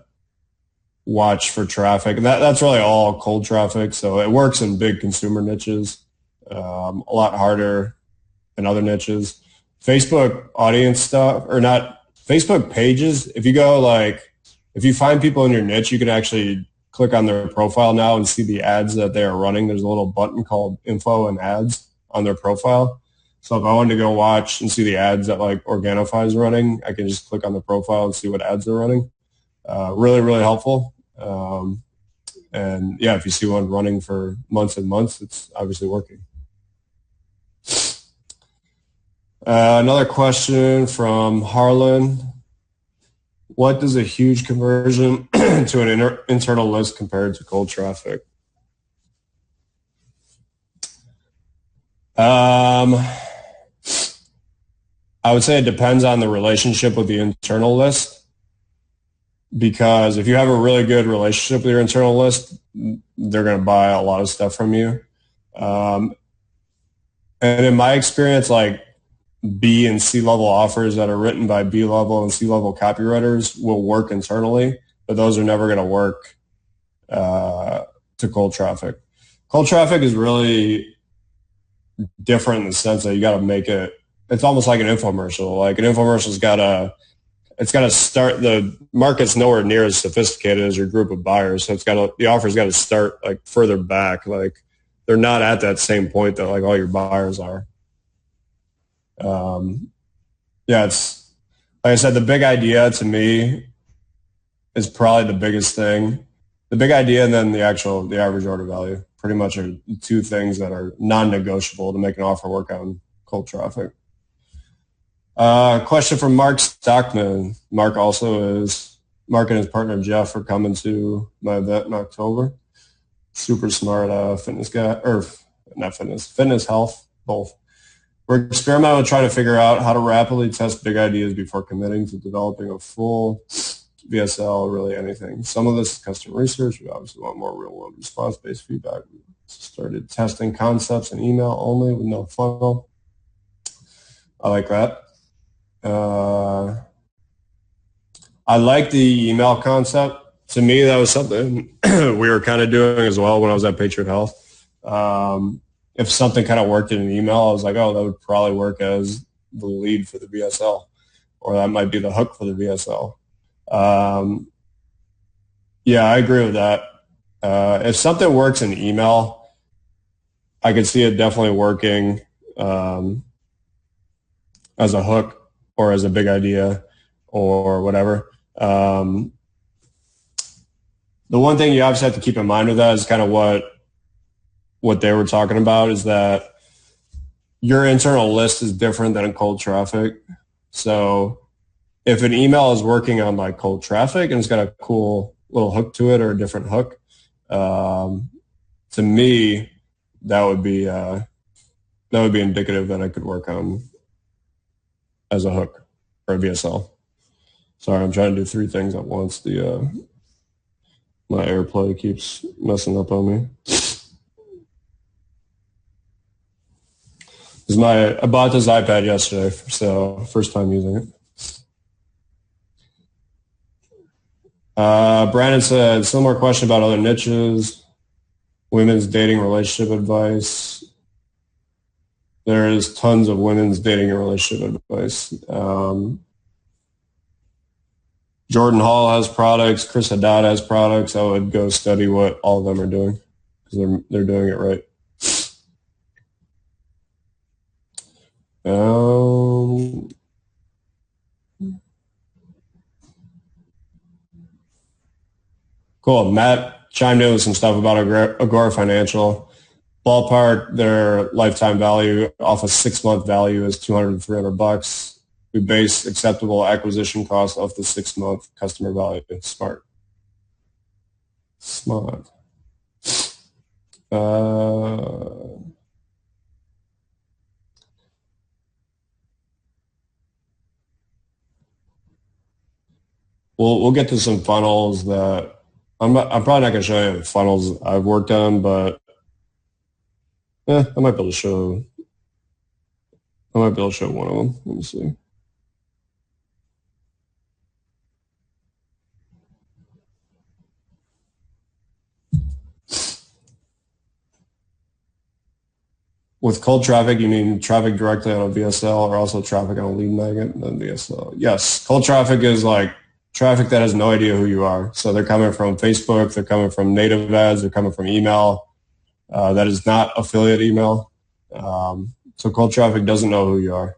watch for traffic. And that's really all cold traffic. So it works in big consumer niches, a lot harder than other niches. Facebook audience stuff, or not, Facebook pages, if you find people in your niche, you can actually click on their profile now and see the ads that they are running. There's a little button called info and ads on their profile. So if I wanted to go watch and see the ads that like Organifi is running, I can just click on the profile and see what ads they're running. Really, really helpful. And yeah, if you see one running for months and months, it's obviously working. Another question from Harlan. What does a huge conversion to an internal list compared to cold traffic? I would say it depends on the relationship with the internal list. Because if you have a really good relationship with your internal list, they're going to buy a lot of stuff from you. And in my experience, like B and C level offers that are written by B level and C level copywriters will work internally, but those are never going to work to cold traffic. Cold traffic is really different in the sense that you got to make it. It's almost like an infomercial. Like an infomercial's got to start. The market's nowhere near as sophisticated as your group of buyers, so the offer's got to start like further back. Like they're not at that same point that like all your buyers are. Yeah, it's like I said, the big idea to me is probably the biggest thing. The big idea and then the average order value pretty much are two things that are non-negotiable to make an offer work on cold traffic. Question from Mark Stockman. Mark and his partner Jeff are coming to my event in October. Super smart fitness guy, or not fitness health, both. We're experimenting with trying to figure out how to rapidly test big ideas before committing to developing a full VSL, really anything. Some of this is customer research. We obviously want more real-world response-based feedback. We started testing concepts in email only with no funnel. I like that. I like the email concept. To me, that was something we were kind of doing as well when I was at Patriot Health. If something kind of worked in an email, I was like, oh, that would probably work as the lead for the VSL, or that might be the hook for the VSL. Yeah, I agree with that. If something works in email, I could see it definitely working as a hook or as a big idea or whatever. The one thing you obviously have to keep in mind with that is kind of what they were talking about, is that your internal list is different than a cold traffic. So if an email is working on like cold traffic and it's got a cool little hook to it or a different hook, to me, that would be indicative that I could work on as a hook or a VSL. Sorry, I'm trying to do 3 things at once. My AirPlay keeps messing up on me. I bought this iPad yesterday, so first time using it. Brandon said, similar question about other niches, women's dating relationship advice. There is tons of women's dating and relationship advice. Jordan Hall has products. Chris Haddad has products. I would go study what all of them are doing because they're doing it right. Cool. Matt chimed in with some stuff about Agora Financial. Ballpark, their lifetime value off a 6-month value is $200 to $300. We base acceptable acquisition cost off the 6-month customer value. Smart. We'll get to some funnels that I'm probably not going to show you the funnels I've worked on, but I might be able to show one of them. Let me see. With cold traffic, you mean traffic directly on a VSL or also traffic on a lead magnet and then VSL? Yes. Cold traffic is like traffic that has no idea who you are. So they're coming from Facebook, they're coming from native ads, they're coming from email. That is not affiliate email. So cold traffic doesn't know who you are.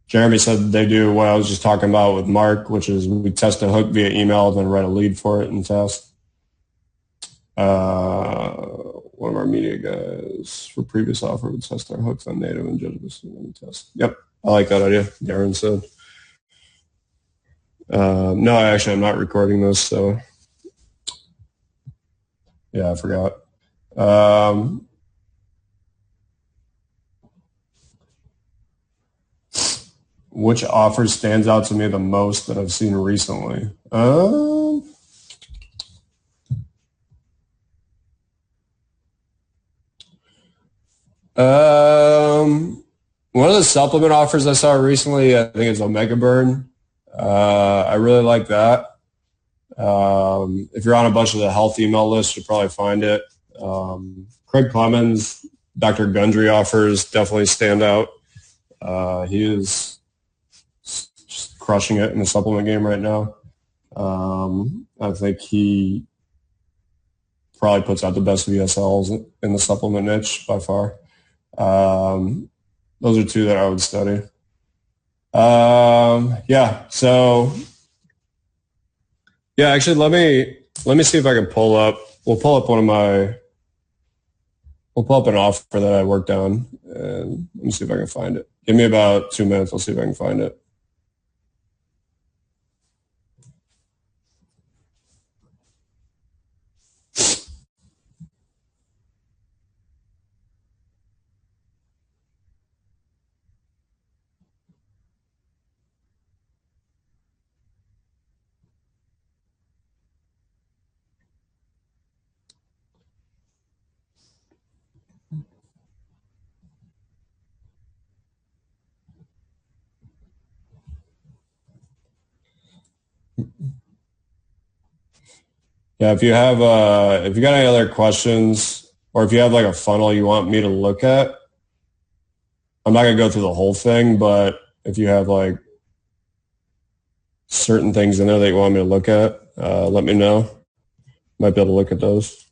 Jeremy said they do what I was just talking about with Mark, which is we test a hook via email, then write a lead for it and test. One of our media guys for previous offer would test our hooks on native and judge this and test. Yep, I like that idea, Darren said. No, I'm not recording this, so yeah, I forgot. Which offer stands out to me the most that I've seen recently? One of the supplement offers I saw recently, I think it's Omega Burn. I really like that. If you're on a bunch of the health email lists, you'll probably find it. Craig Clemens, Dr. Gundry offers definitely stand out. He is just crushing it in the supplement game right now. I think he probably puts out the best VSLs in the supplement niche by far. Those are 2 that I would study. Actually, let me see if I can pull up. We'll pull up an offer that I worked on, and let me see if I can find it. Give me about 2 minutes. I'll see if I can find it. Yeah, if you got any other questions, or if you have like a funnel you want me to look at, I'm not gonna go through the whole thing, but if you have like certain things in there that you want me to look at, let me know. Might be able to look at those.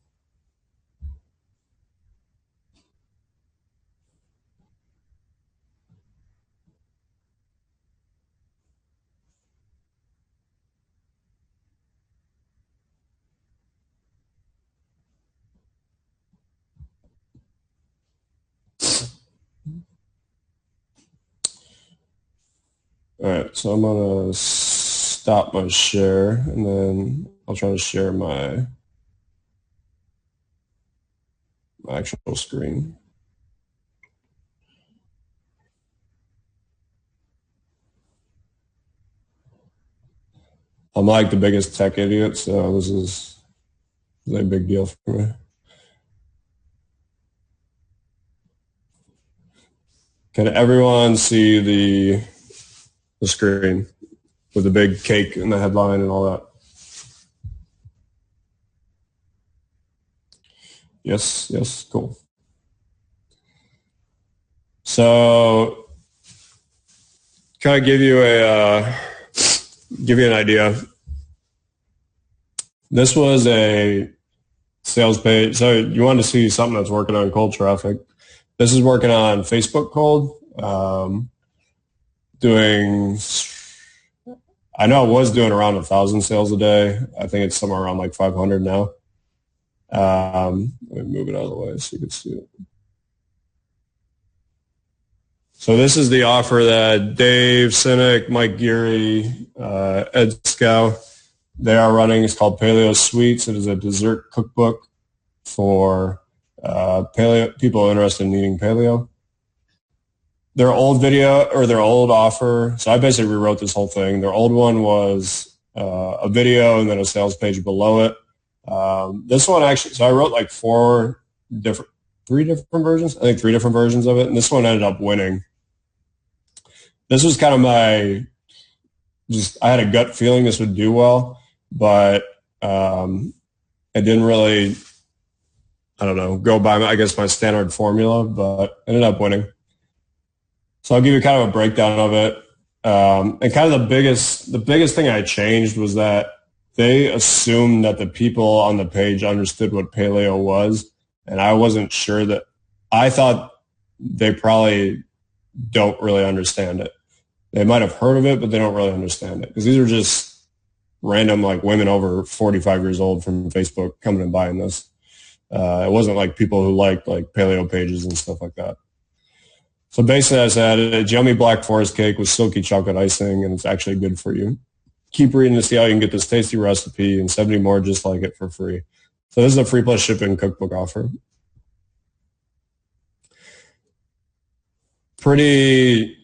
All right, so I'm gonna stop my share, and then I'll try to share my actual screen. I'm like the biggest tech idiot, so this is a big deal for me. Can everyone see the screen with the big cake and the headline and all that? Yes, yes, cool. So, kind of give you an idea. This was a sales page. So you want to see something that's working on cold traffic. This is working on Facebook cold. I know it was doing around 1,000 sales a day. I think it's somewhere around like 500 now. Let me move it out of the way so you can see it. So this is the offer that Dave Sinek, Mike Geary, Ed Scow, they are running. It's called Paleo Sweets. It is a dessert cookbook for paleo people interested in eating paleo. Their old video or their old offer, so I basically rewrote this whole thing. Their old one was a video and then a sales page below it. This one actually, so I wrote like three different versions. I think 3 different versions of it, and this one ended up winning. This was kind of I had a gut feeling this would do well, but it didn't really, I don't know, go by, I guess, my standard formula, but ended up winning. So I'll give you kind of a breakdown of it. And kind of the biggest thing I changed was that they assumed that the people on the page understood what paleo was, and I wasn't sure that. I thought they probably don't really understand it. They might have heard of it, but they don't really understand it because these are just random like women over 45 years old from Facebook coming and buying this. It wasn't like people who liked like paleo pages and stuff like that. So basically I said it's yummy black forest cake with silky chocolate icing, and it's actually good for you. Keep reading to see how you can get this tasty recipe and 70 more just like it for free. So this is a free plus shipping cookbook offer. Pretty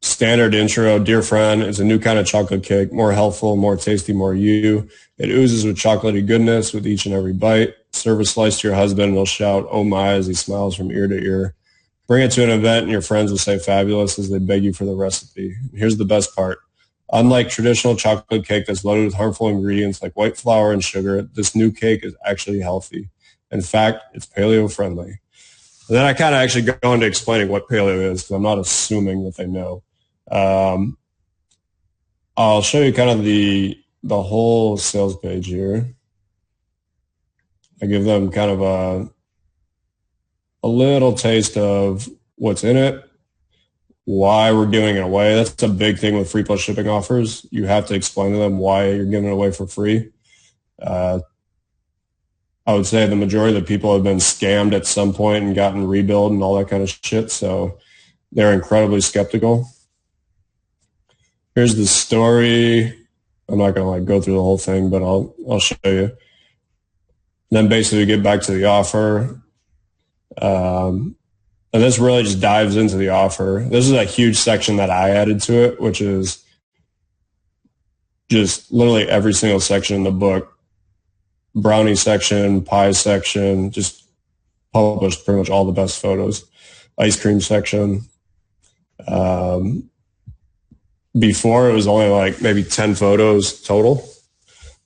standard intro. Dear friend, it's a new kind of chocolate cake, more healthful, more tasty, more you. It oozes with chocolatey goodness with each and every bite. Serve a slice to your husband and he'll shout, oh my, as he smiles from ear to ear. Bring it to an event and your friends will say fabulous as they beg you for the recipe. Here's the best part. Unlike traditional chocolate cake that's loaded with harmful ingredients like white flour and sugar, this new cake is actually healthy. In fact, it's paleo friendly. And then I kind of actually go into explaining what paleo is because I'm not assuming that they know. I'll show you kind of the whole sales page here. I give them kind of a little taste of what's in it, why we're giving it away. That's a big thing with free plus shipping offers. You have to explain to them why you're giving it away for free. I would say the majority of the people have been scammed at some point and gotten rebilled and all that kind of shit. So they're incredibly skeptical. Here's the story. I'm not going to like go through the whole thing, but I'll show you. And then basically get back to the offer. And this really just dives into the offer. This is a huge section that I added to it, which is just literally every single section in the book. Brownie section, pie section, just published pretty much all the best photos. Ice cream section. Before it was only like maybe 10 photos total.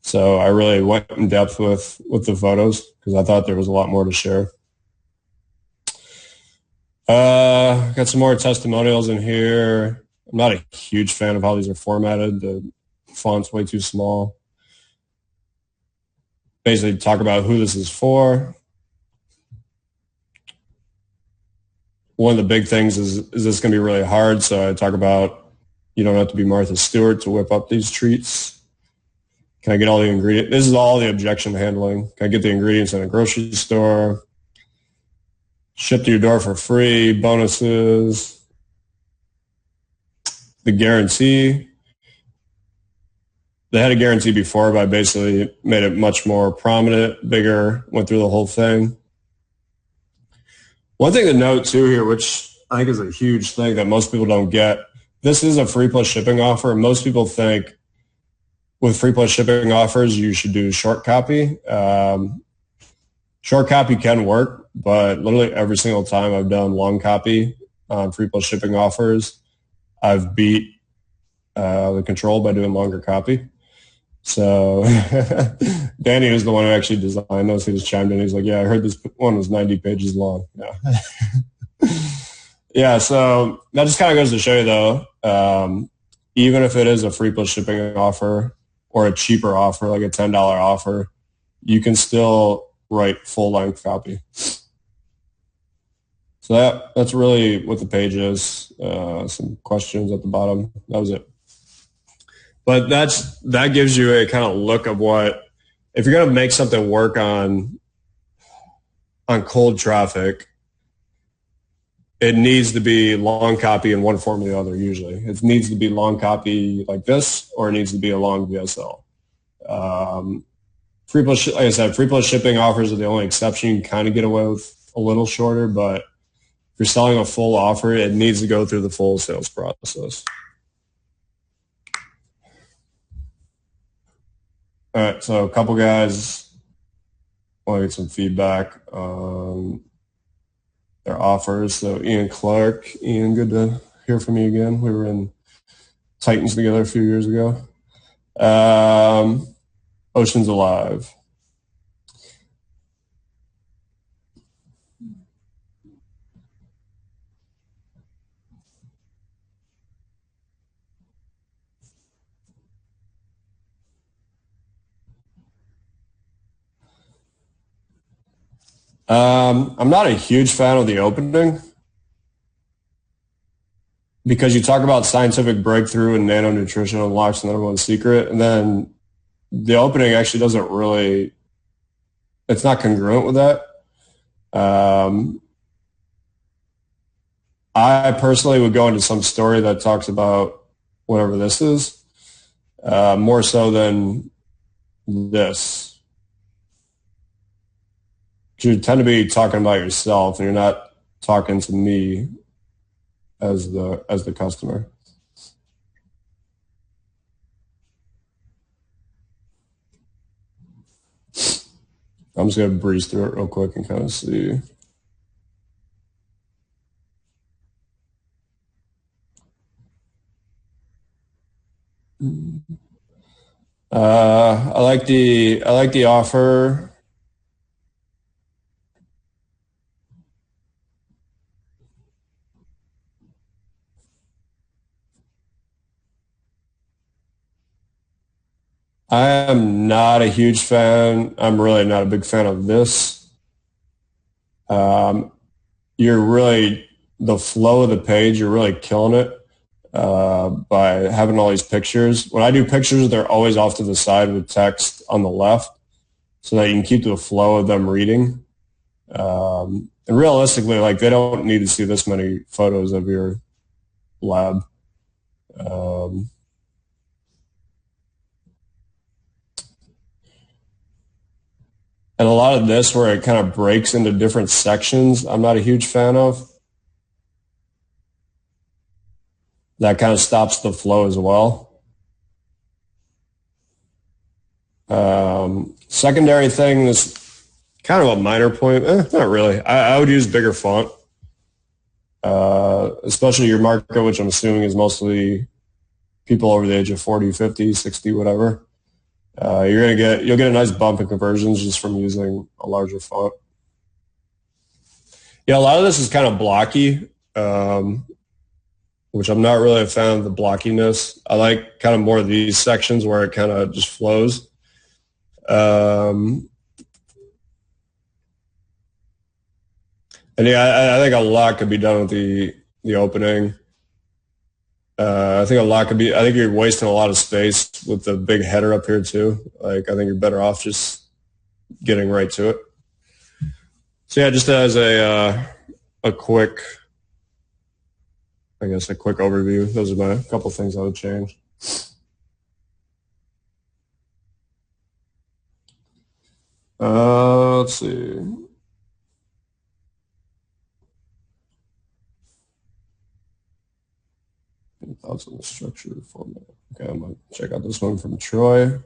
So I really went in depth with the photos because I thought there was a lot more to share. Got some more testimonials in here. I'm not a huge fan of how these are formatted. The font's way too small. Basically talk about who this is for. One of the big things is this going to be really hard? So I talk about you don't have to be Martha Stewart to whip up these treats. Can I get all the ingredients? This is all the objection handling. Can I get the ingredients in a grocery store? Ship to your door for free, bonuses, the guarantee. They had a guarantee before, but I basically made it much more prominent, bigger, went through the whole thing. One thing to note too here, which I think is a huge thing that most people don't get, this is a free plus shipping offer. Most people think with free plus shipping offers, you should do short copy. Short copy can work, but literally every single time I've done long copy on free plus shipping offers, I've beat the control by doing longer copy. So Danny was the one who actually designed those. He just chimed in. He's like, yeah, I heard this one was 90 pages long. Yeah. Yeah, so that just kind of goes to show you, though, even if it is a free plus shipping offer or a cheaper offer, like a $10 offer, you can still write full-length copy. So that's really what the page is. Some questions at the bottom. That was it. But that gives you a kind of look of what, if you're going to make something work on cold traffic, it needs to be long copy in one form or the other usually. It needs to be long copy like this, or it needs to be a long VSL. Free plus, like I said, free plus shipping offers are the only exception. You can kind of get away with a little shorter, but if you're selling a full offer, it needs to go through the full sales process. All right, so a couple guys want to get some feedback on their offers. So Ian Clark. Ian, good to hear from you again. We were in Titans together a few years ago. Ocean's Alive. I'm not a huge fan of the opening because you talk about scientific breakthrough and nano nutrition unlocks the number one secret, and then the opening actually doesn't really, it's not congruent with that. I personally would go into some story that talks about whatever this is, more so than this. You tend to be talking about yourself, and you're not talking to me as the customer. I'm just gonna breeze through it real quick and kind of see. I like the offer. I am not a huge fan. I'm really not a big fan of this. You're really, the flow of the page, you're really killing it by having all these pictures. When I do pictures, they're always off to the side with text on the left so that you can keep the flow of them reading. And realistically, like, they don't need to see this many photos of your lab. And a lot of this where it kind of breaks into different sections, I'm not a huge fan of. That kind of stops the flow as well. Secondary thing is kind of a minor point. Not really. I would use bigger font, especially your market, which I'm assuming is mostly people over the age of 40, 50, 60, whatever. you'll get a nice bump in conversions just from using a larger font. Yeah, a lot of this is kind of blocky, which I'm not really a fan of the blockiness. I like kind of more of these sections where it kind of just flows. And yeah, I think a lot could be done with the opening. I think I think you're wasting a lot of space with the big header up here too. Like, I think you're better off just getting right to it. So yeah, just as a quick, I guess, a quick overview, those are my couple things I would change. Let's see. Any thoughts on the structure format? Okay, I'm gonna check out this one from Troy.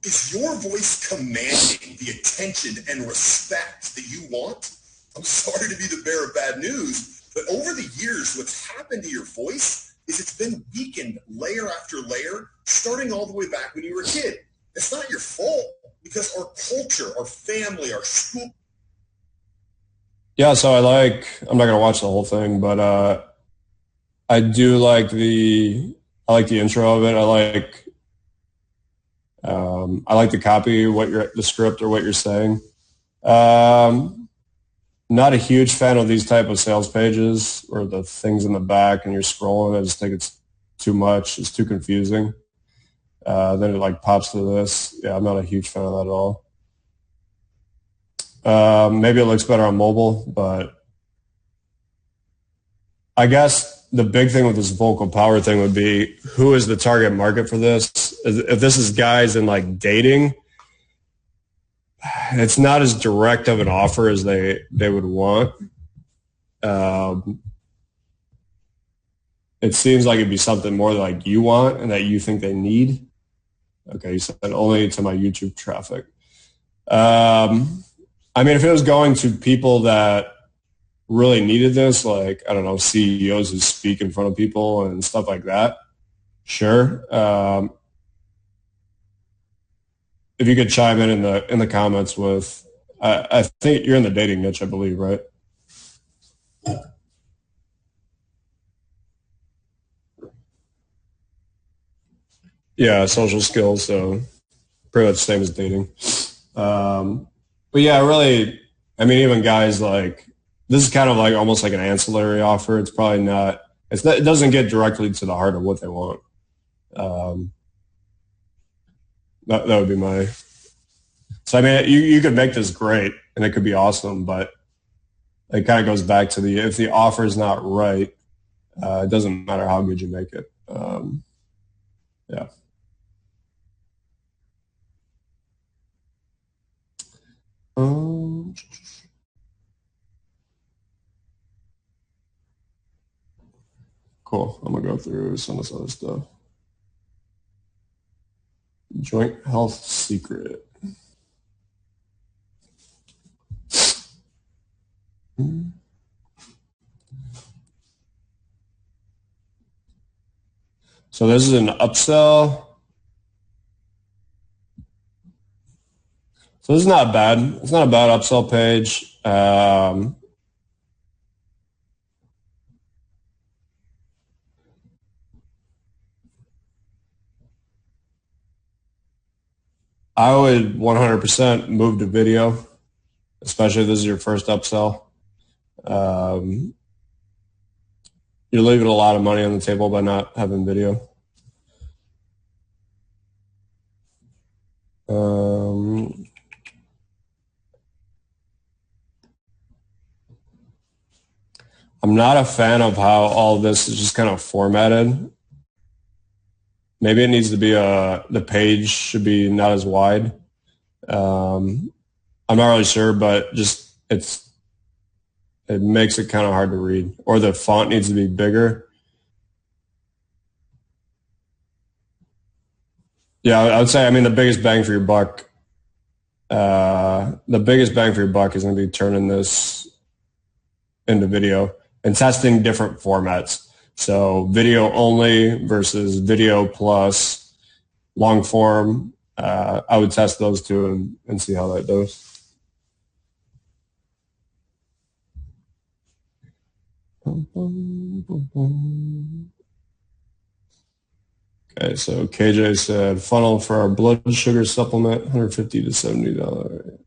Is your voice commanding the attention and respect that you want? I'm sorry to be the bearer of bad news, but over the years, what's happened to your voice is it's been weakened layer after layer, starting all the way back when you were a kid. It's not your fault, because our culture, our family, our school. Yeah, so I'm not going to watch the whole thing, but I do like the intro of it. I like the copy, the script or what you're saying. Not a huge fan of these type of sales pages or the things in the back and you're scrolling. I just think it's too much. It's too confusing. Then it like pops to this. Yeah, I'm not a huge fan of that at all. Maybe it looks better on mobile, but I guess the big thing with this vocal power thing would be, who is the target market for this? If this is guys in like dating, it's not as direct of an offer as they would want. It seems like it'd be something more like you want and that you think they need. Okay, you said only to my YouTube traffic. I mean, if it was going to people that really needed this, like, I don't know, CEOs who speak in front of people and stuff like that, sure. If you could chime in the comments with, I think you're in the dating niche, I believe, right? Yeah, social skills, so pretty much the same as dating. But yeah, really, I mean, even guys like, this is kind of like almost like an ancillary offer. It's probably not, it doesn't get directly to the heart of what they want. That would be my, so I mean, you could make this great and it could be awesome, but it kind of goes back to if the offer is not right, it doesn't matter how good you make it. Yeah. Cool. I'm going to go through some of this other stuff. Joint health secret. So this is an upsell. So this is not bad. It's not a bad upsell page. I would 100% move to video, especially if this is your first upsell. You're leaving a lot of money on the table by not having video. I'm not a fan of how all of this is just kind of formatted. Maybe it needs to be the page should be not as wide. I'm not really sure, but just it makes it kind of hard to read. Or the font needs to be bigger. Yeah, I would say, I mean, the biggest bang for your buck is going to be turning this into video. and testing different formats. So video only versus video plus long form. I would test those two and see how that goes. Okay, so KJ said funnel for our blood sugar supplement, $150 to $70.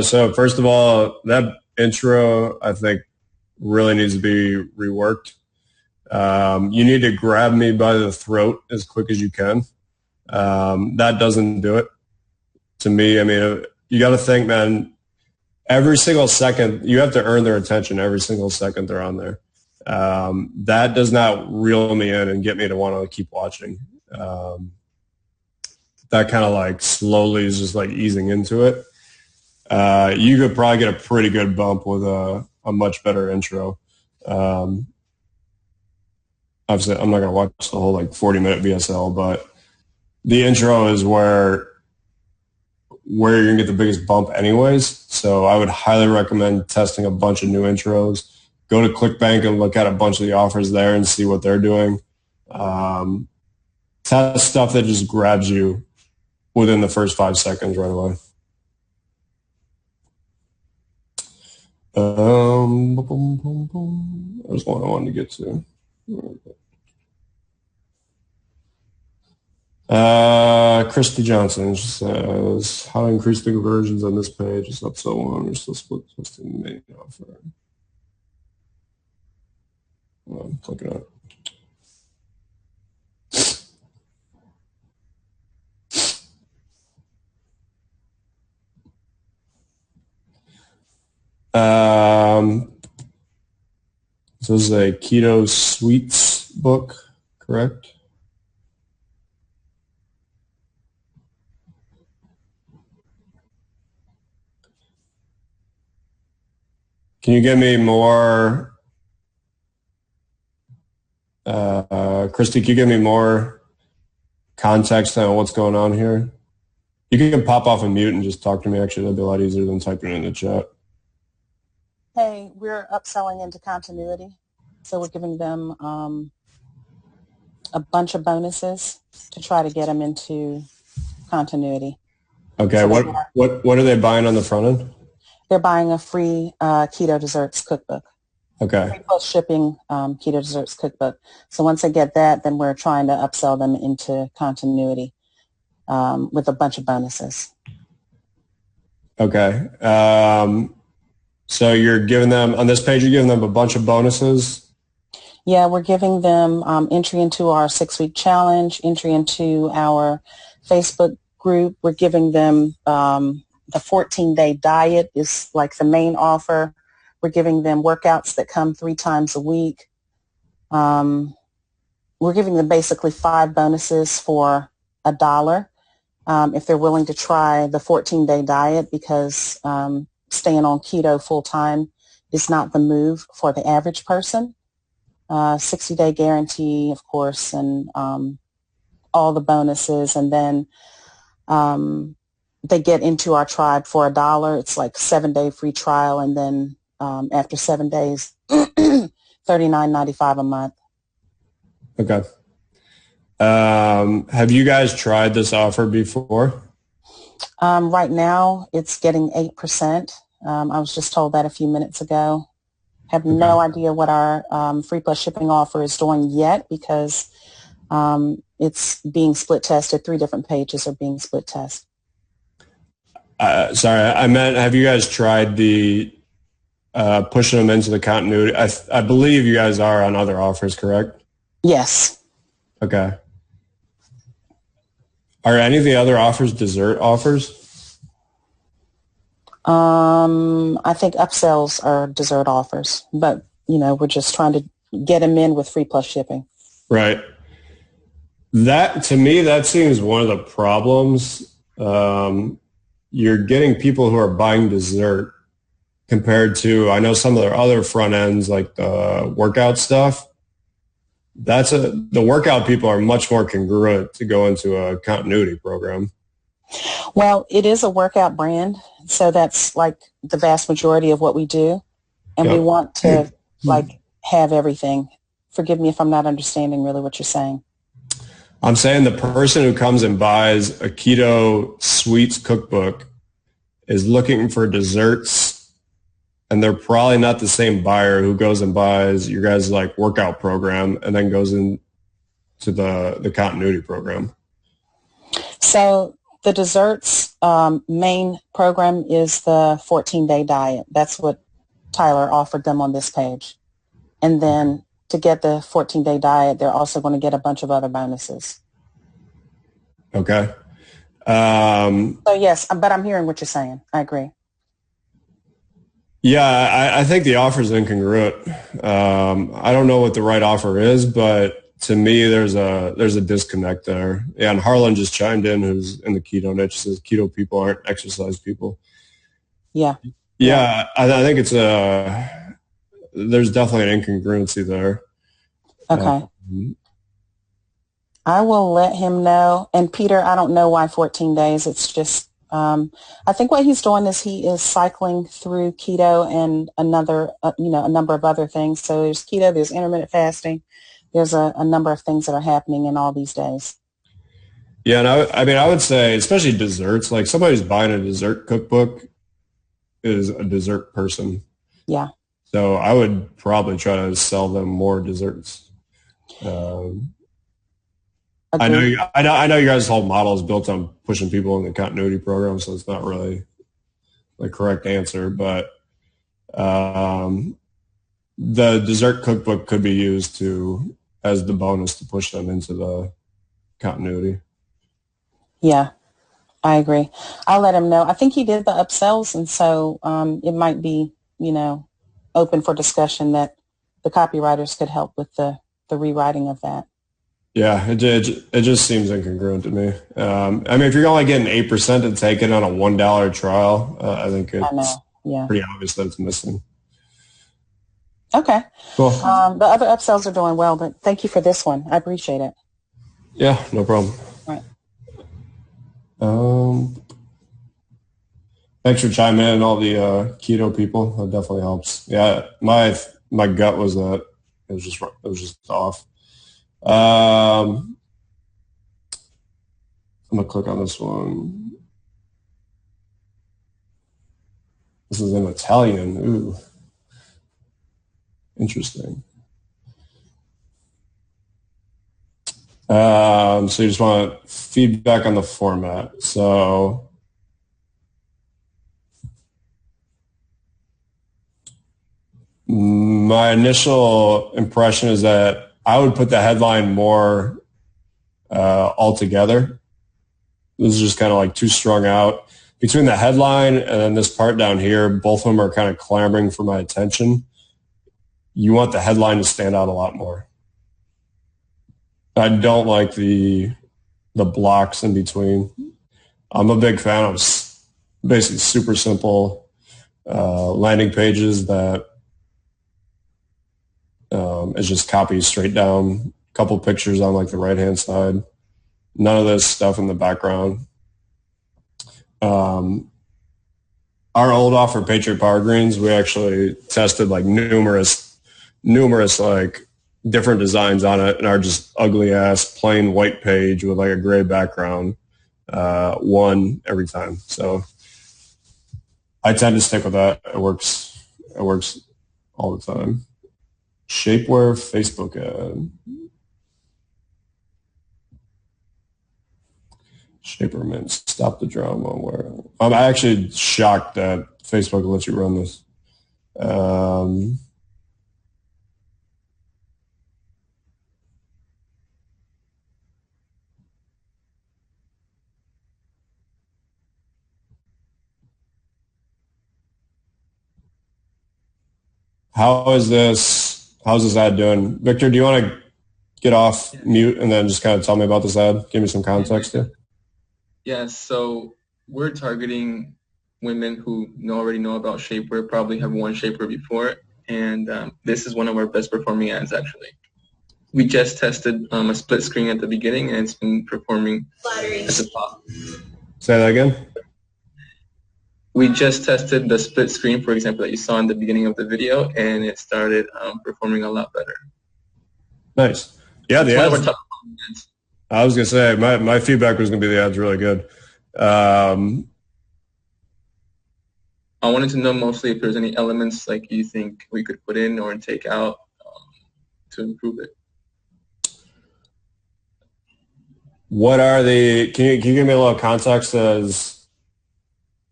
So first of all, that intro, I think, really needs to be reworked. You need to grab me by the throat as quick as you can. That doesn't do it to me. I mean, you got to think, man, every single second, you have to earn their attention every single second they're on there. That does not reel me in and get me to want to keep watching. That kind of like slowly is just like easing into it. You could probably get a pretty good bump with a much better intro. Obviously, I'm not going to watch the whole like 40-minute VSL, but the intro is where you're going to get the biggest bump anyways. So I would highly recommend testing a bunch of new intros. Go to ClickBank and look at a bunch of the offers there and see what they're doing. Test stuff that just grabs you within the first 5 seconds right away. There's one I wanted to get to. Christy Johnson says, how to increase the conversions on this page is upsell one. We're still split testing main offer. I'm clicking on it. So this is a Keto Sweets book, correct? Can you give me more, Christy, can you give me more context on what's going on here? You can pop off and mute and just talk to me. Actually, that'd be a lot easier than typing it in the chat. Hey, we're upselling into continuity. So we're giving them a bunch of bonuses to try to get them into continuity. Okay, so what are they buying on the front end? They're buying a free keto desserts cookbook. Okay. Free plus shipping keto desserts cookbook. So once they get that, then we're trying to upsell them into continuity with a bunch of bonuses. Okay. So you're giving them, on this page, you're giving them a bunch of bonuses? Yeah, we're giving them entry into our 6-week challenge, entry into our Facebook group. We're giving them the 14-day diet is like the main offer. We're giving them workouts that come 3 times a week. We're giving them basically 5 bonuses for $1 if they're willing to try the 14-day diet, because staying on keto full-time is not the move for the average person. 60-day guarantee, of course, and all the bonuses. And then they get into our tribe for $1. It's like 7-day free trial. And then after 7 days, $39.95 a month. Okay. Have you guys tried this offer before? Right now, it's getting 8%. I was just told that a few minutes ago. Have no idea what our free plus shipping offer is doing yet, because it's being split tested. 3 different pages are being split tested. Sorry, I meant, have you guys tried the pushing them into the continuity? I believe you guys are on other offers, correct? Yes. Okay. Are any of the other offers dessert offers? I think upsells are dessert offers, but we're just trying to get them in with free plus shipping. Right. That, to me, that seems one of the problems. You're getting people who are buying dessert compared to, I know some of their other front ends, like the workout stuff. The workout people are much more congruent to go into a continuity program. Well, it is a workout brand, so that's like the vast majority of what we do. And we Yep. want to like have everything. Forgive me if I'm not understanding really what you're saying. I'm saying the person who comes and buys a keto sweets cookbook is looking for desserts, and they're probably not the same buyer who goes and buys your guys' like workout program and then goes into the continuity program. So the desserts main program is the 14-day diet. That's what Tyler offered them on this page. And then to get the 14-day diet, they're also going to get a bunch of other bonuses. Okay. So yes, but I'm hearing what you're saying. I agree. Yeah, I think the offer is incongruent. I don't know what the right offer is, but to me, there's a disconnect there. Yeah, and Harlan just chimed in, who's in the keto niche, says keto people aren't exercise people. Yeah. Yeah, I think there's definitely an incongruency there. Okay. I will let him know. And Peter, I don't know why 14 days. It's just, I think what he's doing is he is cycling through keto and a number of other things. So there's keto, there's intermittent fasting. There's a number of things that are happening in all these days. Yeah, and I mean, I would say, especially desserts, like somebody who's buying a dessert cookbook is a dessert person. Yeah. So I would probably try to sell them more desserts. I know you guys' whole model is built on pushing people in the continuity program, so it's not really the correct answer. But the dessert cookbook could be used as the bonus to push them into the continuity. Yeah, I agree. I'll let him know. I think he did the upsells, and so it might be, open for discussion that the copywriters could help with the rewriting of that. Yeah, it just seems incongruent to me. I mean, if you're only getting 8% to take it on a $1 trial, I think it's pretty obvious that it's missing. Okay. Cool. The other upsells are doing well, but thank you for this one. I appreciate it. Yeah, no problem. Right. Thanks for chiming in, all the keto people. That definitely helps. Yeah, my gut was that it was just off. I'm gonna click on this one. This is in Italian. Ooh, interesting. So you just want feedback on the format. So my initial impression is that I would put the headline more altogether. This is just kind of like too strung out. Between the headline and then this part down here, both of them are kind of clamoring for my attention. You want the headline to stand out a lot more. I don't like the blocks in between. I'm a big fan of basically super simple landing pages that is just copy straight down, a couple pictures on like the right-hand side. None of this stuff in the background. Our old offer, Patriot Power Greens, we actually tested like numerous like different designs on it, and our just ugly ass plain white page with like a gray background won every time. So I tend to stick with that. It works all the time. Shapewear Facebook ad. Shaperman, stop the drama. Where I'm actually shocked that Facebook lets you run this. how's this ad doing? Victor, do you want to get off mute and then just kind of tell me about this ad? Give me some context here. Yeah, so we're targeting women who already know about shapewear, probably have worn shapewear before, and this is one of our best performing ads, actually. We just tested a split screen at the beginning, and it's been performing at the top. Say that again? We just tested the split screen, for example, that you saw in the beginning of the video, and it started performing a lot better. Nice. Yeah, it's the one ads. Of our top ads. I was going to say, my feedback was going to be the ad's really good. I wanted to know mostly if there's any elements like you think we could put in or take out to improve it. What are can you give me a little context as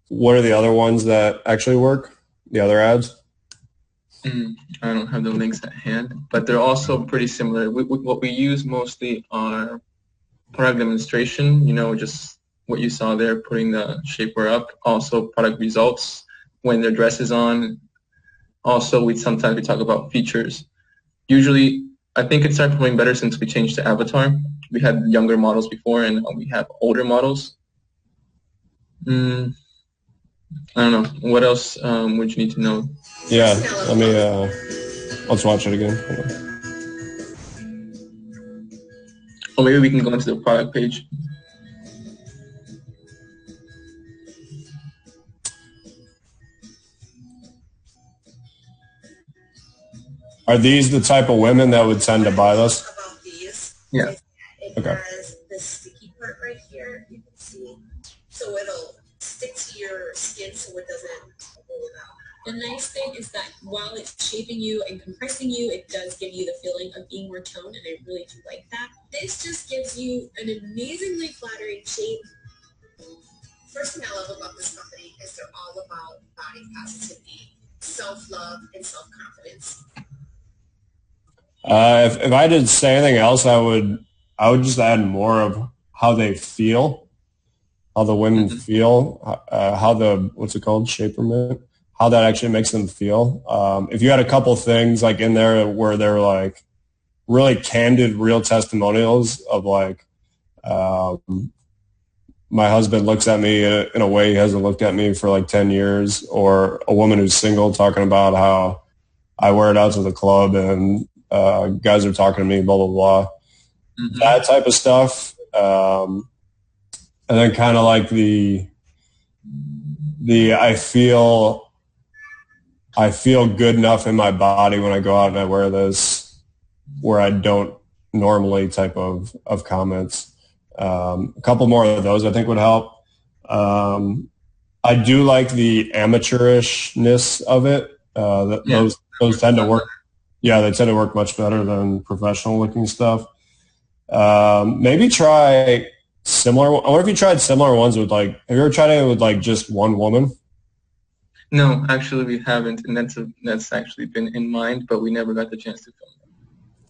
what are the other ones that actually work, the other ads? I don't have the links at hand, but they're also pretty similar. What we use mostly are product demonstration, just what you saw there, putting the shapewear up. Also product results when their dress is on. Also, sometimes we talk about features. Usually, I think it started performing better since we changed to Avatar. We had younger models before, and we have older models. I don't know. What else would you need to know? Yeah, let me, let's watch it again. Or maybe we can go into the product page. Are these the type of women that would tend to buy this? About these, yeah. It has the sticky part right here. You can see, so it'll stick to your skin, so it doesn't roll out. The nice thing is that while it's shaping you and compressing you, it does give you the feeling of being more toned, and I really do like that. This just gives you an amazingly flattering shape. First thing I love about this company is they're all about body positivity, self-love, and self-confidence. If I didn't say anything else, I would just add more of how they feel, how the women feel, how the, what's it called, shaperment, how that actually makes them feel. If you had a couple things like in there where they're like really candid, real testimonials of like, my husband looks at me in a way he hasn't looked at me for like 10 years, or a woman who's single talking about how I wear it out to the club and guys are talking to me, blah, blah, blah. That type of stuff. And then kind of like the I feel good enough in my body when I go out and I wear this where I don't normally type of comments. A couple more of those I think would help. I do like the amateurishness of it. Those tend to work. Yeah, they tend to work much better than professional looking stuff. Maybe try similar. I wonder if you tried similar ones with like, have you ever tried it with like just one woman? No, actually we haven't, and that's actually been in mind, but we never got the chance to film it.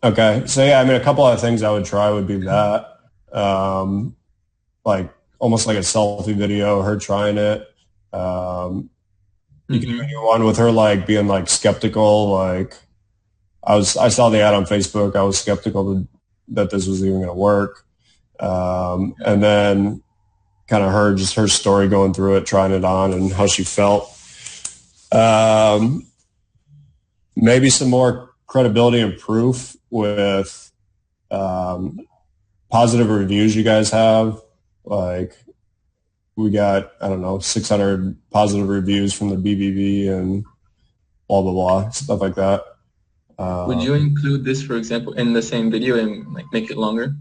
Okay, so yeah, I mean, a couple of things I would try would be that, like almost like a selfie video, her trying it. You can do one with her like being like skeptical, like I saw the ad on Facebook. I was skeptical that this was even going to work. And then kind of her story going through it, trying it on and how she felt. Maybe some more credibility and proof with positive reviews you guys have. Like we got, I don't know, 600 positive reviews from the BBB and blah, blah, blah, stuff like that. Would you include this, for example, in the same video and like make it longer?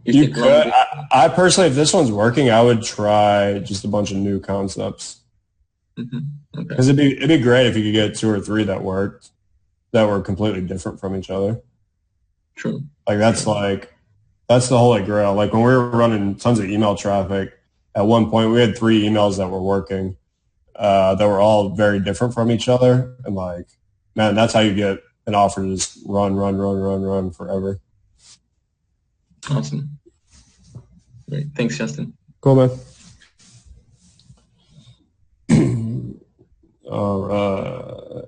You could. I personally, if this one's working, I would try just a bunch of new concepts. Because it'd be great if you could get 2 or 3 that were completely different from each other. True. Like that's the holy grail. Like when we were running tons of email traffic, at one point we had 3 emails that were working that were all very different from each other, and like, man, that's how you get an offer to just run forever. Awesome. Great. Thanks, Justin. Cool, man. All right.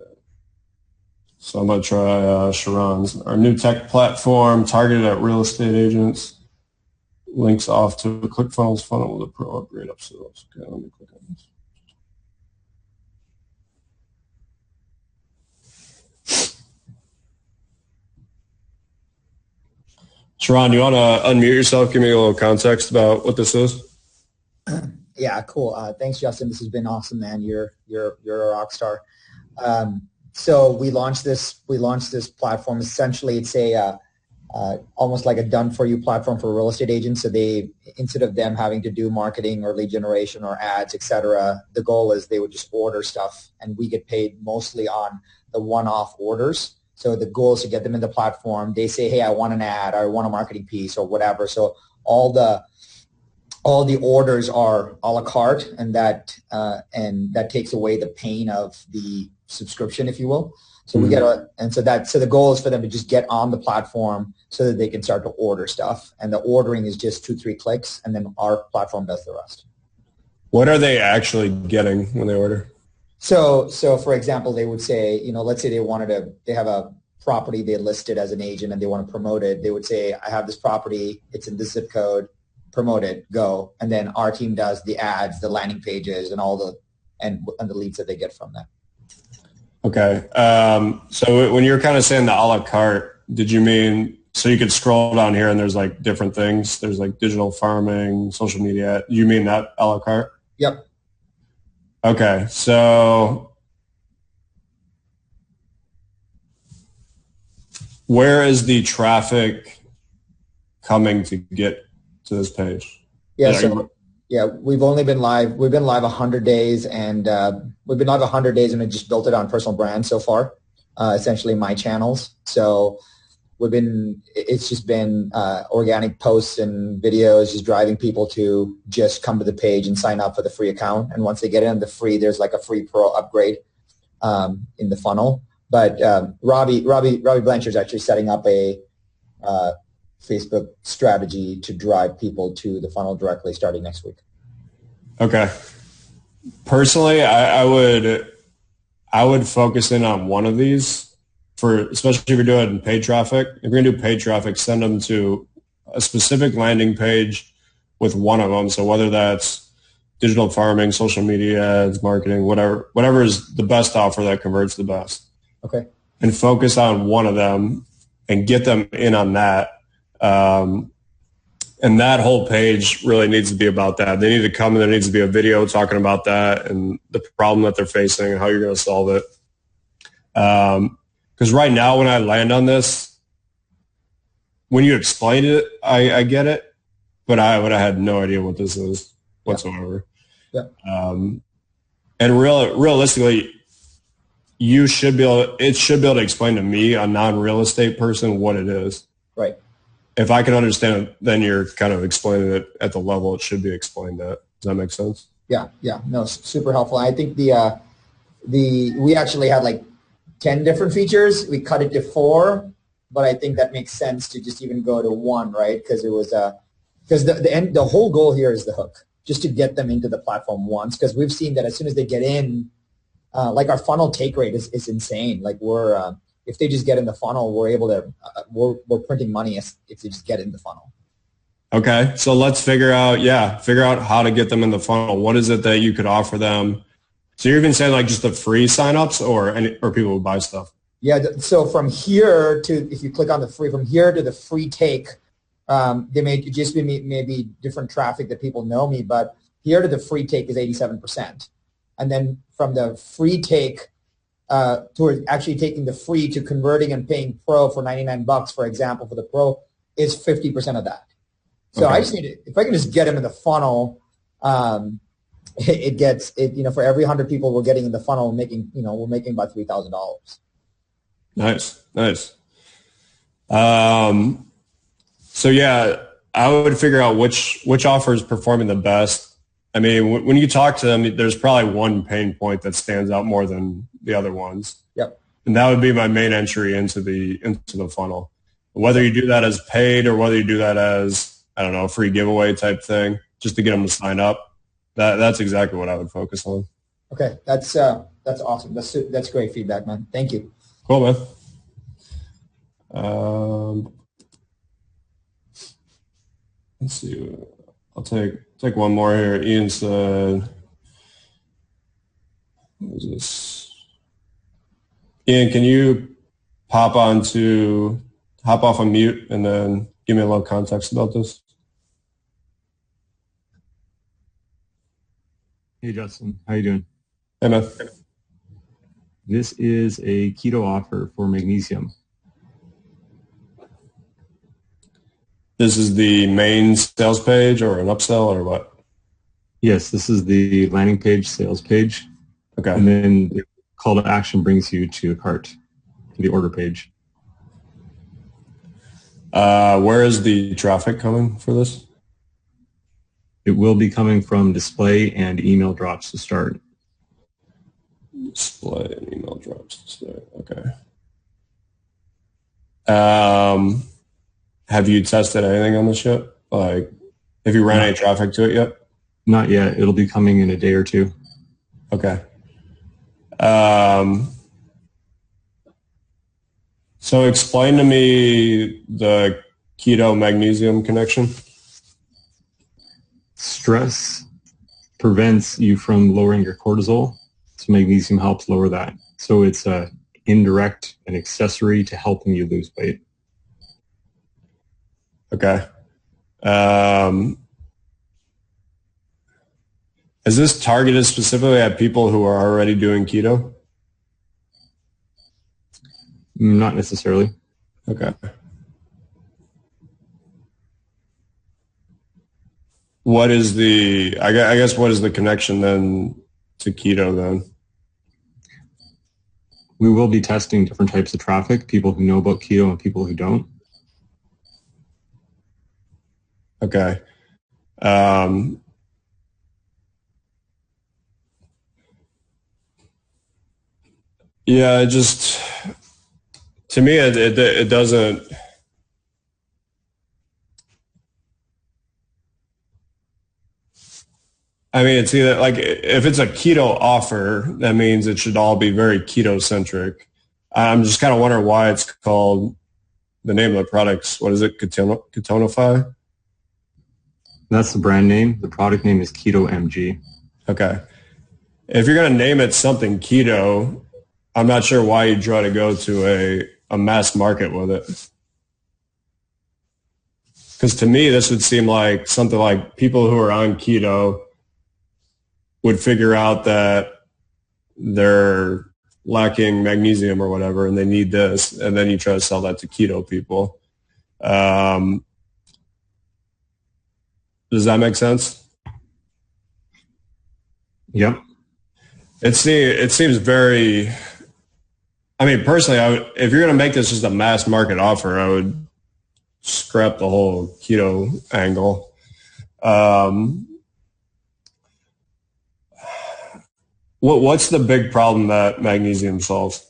So I'm going to try Sharon's. Our new tech platform targeted at real estate agents. Links off to a ClickFunnels funnel with a pro upgrade upsells. Okay, let me click on this. Sharon, you want to unmute yourself? Give me a little context about what this is. Yeah, cool. Thanks, Justin. This has been awesome, man. You're a rock star. So we launched this platform. Essentially, it's a almost like a done-for-you platform for real estate agents. So they, instead of them having to do marketing or lead generation or ads, etc., the goal is they would just order stuff, and we get paid mostly on the one-off orders. So the goal is to get them in the platform. They say, hey, I want an ad, or I want a marketing piece, or whatever. So all the orders are a la carte, and that takes away the pain of the subscription, if you will. So we get so the goal is for them to just get on the platform so that they can start to order stuff. And the ordering is just 2-3 clicks, and then our platform does the rest. What are they actually getting when they order? So for example, they would say, let's say they have a property they listed as an agent and they want to promote it. They would say, I have this property, it's in this zip code, promote it, go. And then our team does the ads, the landing pages, and all the leads that they get from that. Okay. So when you're kind of saying the a la carte, did you mean, so you could scroll down here and there's like different things? There's like digital farming, social media. You mean that a la carte? Yep. Okay. So where is the traffic coming to get to this page? Yeah, we've only been live. We've been live 100 days, and we just built it on personal brand so far, essentially my channels. So it's just been organic posts and videos, just driving people to just come to the page and sign up for the free account. And once they get in the free, there's like a free pro upgrade in the funnel. But Robbie Blanchard's actually setting up a Facebook strategy to drive people to the funnel directly starting next week. Okay. Personally, I would focus in on one of these, especially if you're doing paid traffic. If you're going to do paid traffic, send them to a specific landing page with one of them. So whether that's digital farming, social media ads, marketing, whatever is the best offer that converts the best. Okay. And focus on one of them and get them in on that. And that whole page really needs to be about that. They need to come and there needs to be a video talking about that and the problem that they're facing and how you're going to solve it. Because right now when I land on this, when you explain it, I get it, but I would have had no idea what this is whatsoever. Yeah. And realistically, it should be able to explain to me, a non-real estate person, what it is. Right. If I can understand it, then you're kind of explaining it at the level it should be explained at. Does that make sense? Yeah. No, super helpful. I think we actually had like 10 different features. We cut it to 4, but I think that makes sense to just even go to 1, right? Because it was because the whole goal here is the hook, just to get them into the platform once. Because we've seen that as soon as they get in, like our funnel take rate is insane. Like if they just get in the funnel, we're able to we're printing money if they just get in the funnel. Okay, so let's figure out how to get them in the funnel. What is it that you could offer them? So you're even saying like just the free signups or people who buy stuff? Yeah. So from here to, if you click on the free, from here to the free take, they may just be maybe different traffic that people know me, but here to the free take is 87%, and then from the free take to actually taking the free to converting and paying pro for $99, for example, for the pro is 50% of that. So okay. I just need if I can just get them in the funnel, it gets for every 100 people we're getting in the funnel, we're making about $3,000. Nice. So yeah, I would figure out which offer is performing the best. I mean, when you talk to them, there's probably one pain point that stands out more than the other ones. Yep. And that would be my main entry into the funnel. Whether you do that as paid or whether you do that as, I don't know, a free giveaway type thing, just to get them to sign up. That's exactly what I would focus on. Okay, that's awesome. That's great feedback, man. Thank you. Cool, man. Let's see. I'll take one more here. Ian said, what is this? Ian, can you hop off on mute and then give me a little context about this? Hey, Justin. How you doing? Hey, man. This is a keto offer for magnesium. This is the main sales page or an upsell or what? Yes, this is the landing page, sales page. Okay. And then the call to action brings you to a cart, to the order page. Where is the traffic coming for this? It will be coming from display and email drops to start. Display and email drops to start. Okay. Have you tested anything on this yet? Like, have you ran any traffic to it yet? Not yet. It'll be coming in a day or two. Okay. So explain to me the keto magnesium connection. Stress prevents you from lowering your cortisol, so magnesium helps lower that. So it's an indirect, an accessory to helping you lose weight. Okay. Is this targeted specifically at people who are already doing keto? Not necessarily. Okay. What is I guess what is the connection then to keto then? We will be testing different types of traffic, people who know about keto and people who don't. Okay. Yeah, to me, it doesn't. I mean, it's either like if it's a keto offer, that means it should all be very keto centric. I'm just kind of wondering why it's called the name of the products. What is it? Ketonify? That's the brand name. The product name is Keto MG. Okay. If you're going to name it something keto, I'm not sure why you try to go to a mass market with it. Because to me, this would seem like something like people who are on keto would figure out that they're lacking magnesium or whatever, and they need this, and then you try to sell that to keto people. Does that make sense? Yep. It seems very. I mean, personally, if you're going to make this just a mass market offer, I would scrap the whole keto angle. What's the big problem that magnesium solves?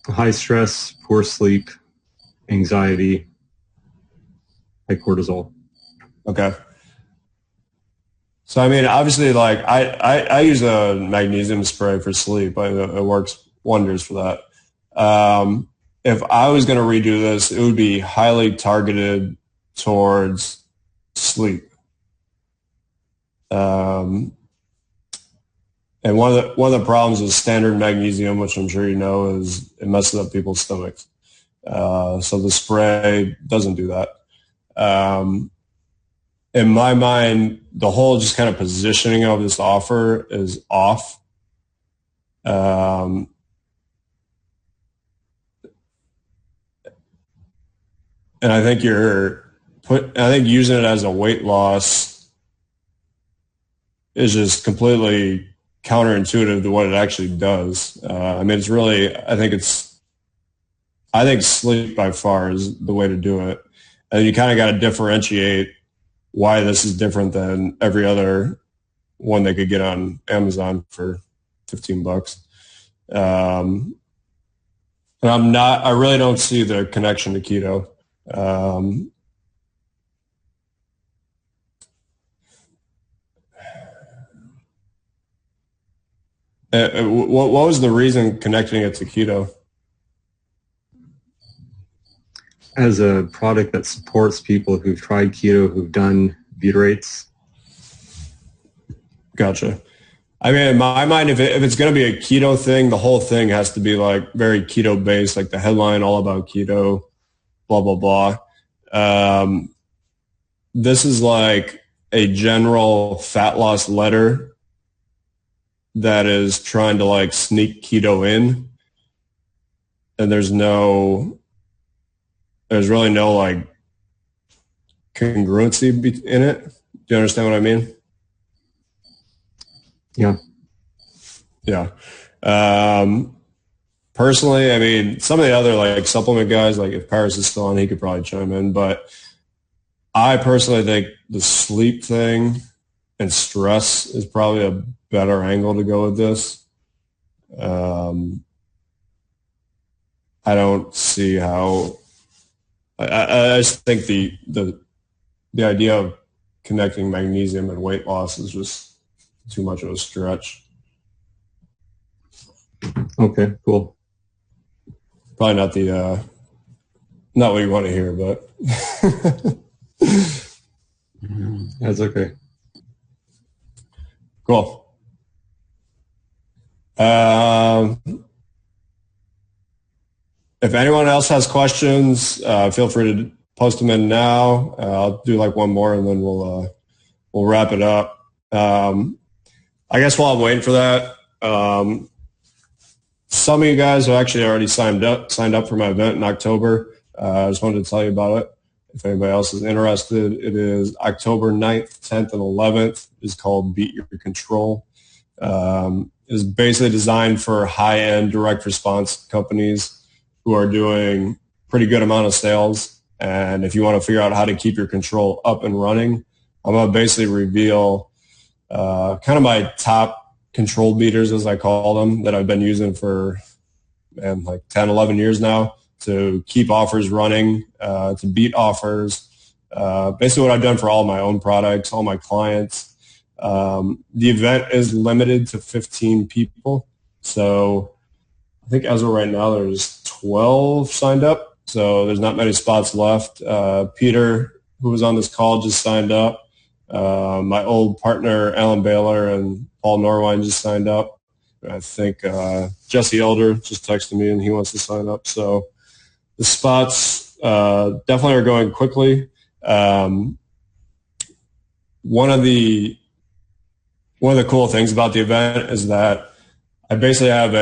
High stress, poor sleep, anxiety, high cortisol. Okay. So, I mean, obviously, like I use a magnesium spray for sleep. It works wonders for that. If I was going to redo this, it would be highly targeted towards sleep. And one of the problems with standard magnesium, which I'm sure you know, is it messes up people's stomachs. So the spray doesn't do that. In my mind, the whole just kind of positioning of this offer is off. And I think using it as a weight loss is just completely counterintuitive to what it actually does. I mean, it's really, I think sleep by far is the way to do it. And you kind of got to differentiate why this is different than every other one they could get on Amazon for $15. And I really don't see the connection to keto. What was the reason connecting it to keto? As a product that supports people who've tried keto, who've done butyrates. Gotcha. I mean, in my mind, if it's going to be a keto thing, the whole thing has to be like very keto based, like the headline all about keto, blah, blah, blah. This is like a general fat loss letter that is trying to like sneak keto in. And there's really no like congruency in it. Do you understand what I mean? Yeah. Yeah. Personally, I mean, some of the other like supplement guys, like if Paris is still on, he could probably chime in. But I personally think the sleep thing and stress is probably a better angle to go with this. I don't see how. I just think the idea of connecting magnesium and weight loss is just too much of a stretch. Okay, cool. Probably not what you want to hear, but that's okay. Cool. If anyone else has questions, feel free to post them in now. I'll do like one more and then we'll wrap it up. I guess while I'm waiting for that, some of you guys have actually already signed up for my event in October. I just wanted to tell you about it. If anybody else is interested, it is October 9th, 10th, and 11th. It's called Beat Your Control. It's basically designed for high-end direct response companies who are doing pretty good amount of sales. And if you want to figure out how to keep your control up and running, I'm going to basically reveal kind of my top control beaters, as I call them, that I've been using for like 10, 11 years now to keep offers running, to beat offers. Basically what I've done for all my own products, all my clients. The event is limited to 15 people. So I think as of right now, there's 12 signed up. So there's not many spots left. Peter, who was on this call, just signed up. My old partner, Alan Baylor, and Paul Norwine just signed up. I think Jesse Elder just texted me and he wants to sign up. So the spots definitely are going quickly. One of the cool things about the event is that I basically have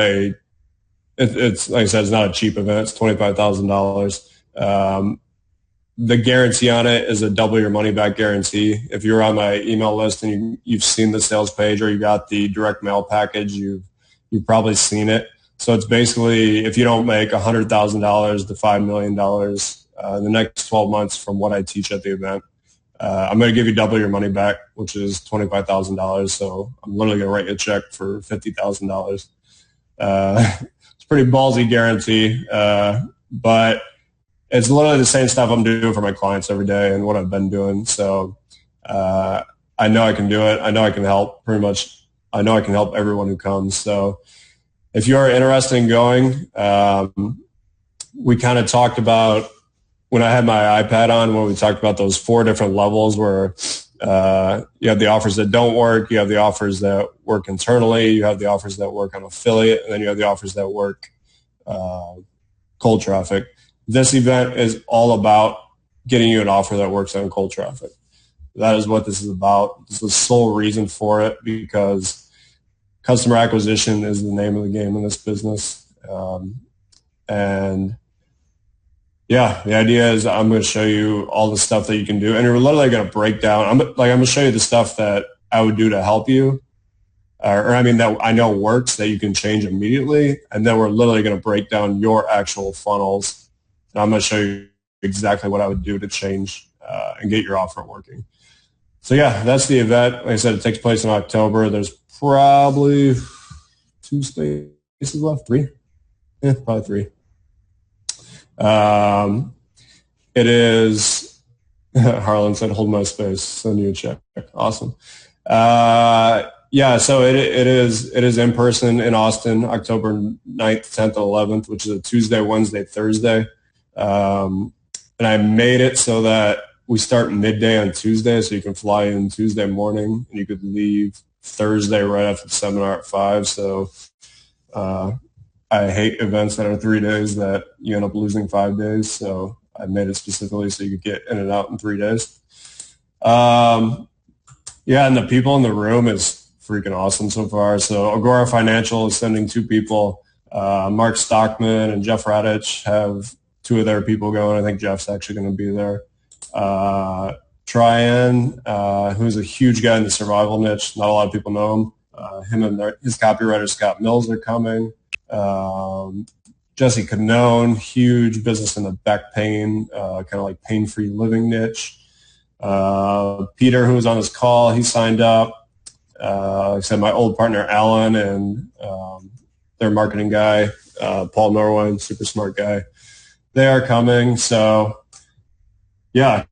it's like I said, it's not a cheap event. It's $25,000. The guarantee on it is a double your money back guarantee. If you're on my email list and you've seen the sales page or you got the direct mail package, you've probably seen it. So it's basically if you don't make $100,000 to $5 million in the next 12 months from what I teach at the event, I'm going to give you double your money back, which is $25,000. So I'm literally going to write you a check for $50,000. It's a pretty ballsy guarantee, but it's literally the same stuff I'm doing for my clients every day and what I've been doing. So I know I can do it. I know I can help pretty much. I know I can help everyone who comes. So if you are interested in going, we kind of talked about when I had my iPad on, when we talked about those 4 different levels where you have the offers that don't work, you have the offers that work internally, you have the offers that work on affiliate, and then you have the offers that work cold traffic. This event is all about getting you an offer that works on cold traffic. That is what this is about. This is the sole reason for it because customer acquisition is the name of the game in this business. And yeah, the idea is I'm going to show you all the stuff that you can do. And you're literally going to break down. I'm going to show you the stuff that I would do to help you. That I know works that you can change immediately. And then we're literally going to break down your actual funnels. And I'm going to show you exactly what I would do to change and get your offer working. So yeah, that's the event. Like I said, it takes place in October. There's probably 2 spaces left, 3. Yeah, probably 3. It is, Harlan said, hold my space, send you a check. Awesome. Yeah, so it is in person in Austin, October 9th, 10th, and 11th, which is a Tuesday, Wednesday, Thursday. And I made it so that we start midday on Tuesday, so you can fly in Tuesday morning, and you could leave Thursday right after the seminar at 5. So I hate events that are 3 days that you end up losing 5 days. So I made it specifically so you could get in and out in 3 days. Yeah, and the people in the room is freaking awesome so far. So Agora Financial is sending 2 people. Mark Stockman and Jeff Radich have 2 of their people going. I think Jeff's actually going to be there. Tryon, who's a huge guy in the survival niche. Not a lot of people know him. Him and his copywriter, Scott Mills, are coming. Jesse Canone, huge business in the back pain, kind of like pain-free living niche. Peter, who was on this call, he signed up. Like I said, my old partner, Alan, and their marketing guy, Paul Norwine, super smart guy. They are coming. So, yeah,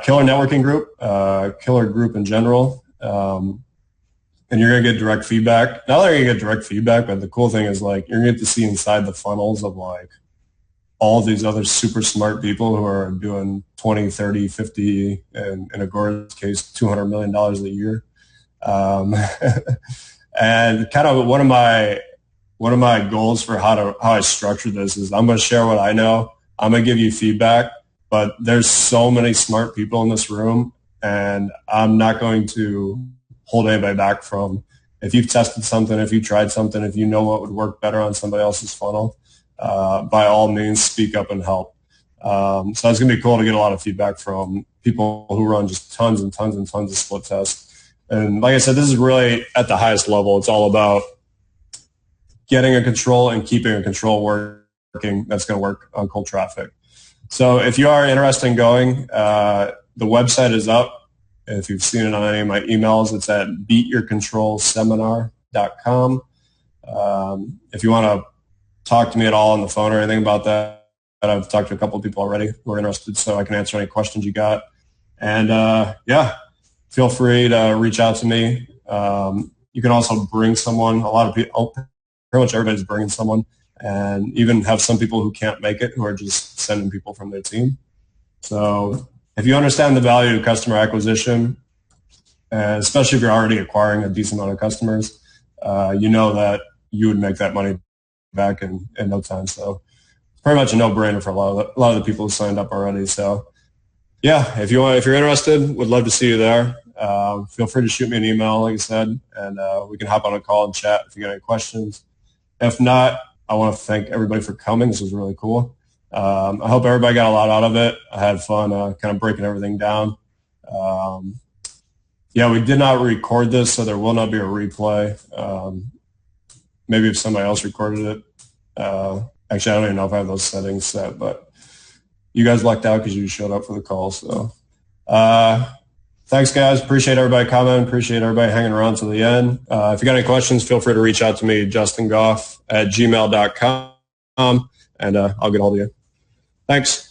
killer networking group, killer group in general. And you're going to get direct feedback. Not only are you going to get direct feedback, but the cool thing is, like, you're going to get to see inside the funnels of, like, all these other super smart people who are doing 20, 30, 50, and in Agora's case, $200 million a year. And kind of one of my goals for how I structure this is I'm going to share what I know. I'm going to give you feedback, but there's so many smart people in this room, and I'm not going to hold anybody back from, if you've tested something, if you tried something, if you know what would work better on somebody else's funnel, by all means, speak up and help. So it's going to be cool to get a lot of feedback from people who run just tons and tons and tons of split tests. And like I said, this is really at the highest level. It's all about getting a control and keeping a control working that's going to work on cold traffic. So if you are interested in going, the website is up. If you've seen it on any of my emails, it's at beatyourcontrolseminar.com. If you want to talk to me at all on the phone or anything about that, I've talked to a couple of people already who are interested, so I can answer any questions you got. And yeah, feel free to reach out to me. You can also bring someone. A lot of people, pretty much everybody's bringing someone, and even have some people who can't make it who are just sending people from their team. So if you understand the value of customer acquisition, especially if you're already acquiring a decent amount of customers, you know that you would make that money back in no time. So it's pretty much a no-brainer for a lot of the people who signed up already. So yeah, if you're interested, would love to see you there. Feel free to shoot me an email, like I said, and we can hop on a call and chat if you got any questions. If not, I want to thank everybody for coming. This was really cool. I hope everybody got a lot out of it. I had fun kind of breaking everything down. Yeah, we did not record this, so there will not be a replay. Maybe if somebody else recorded it. Actually, I don't even know if I have those settings set, but you guys lucked out because you showed up for the call. So thanks, guys. Appreciate everybody coming. Appreciate everybody hanging around to the end. If you got any questions, feel free to reach out to me, justingoff@gmail.com, and I'll get hold of you. Thanks.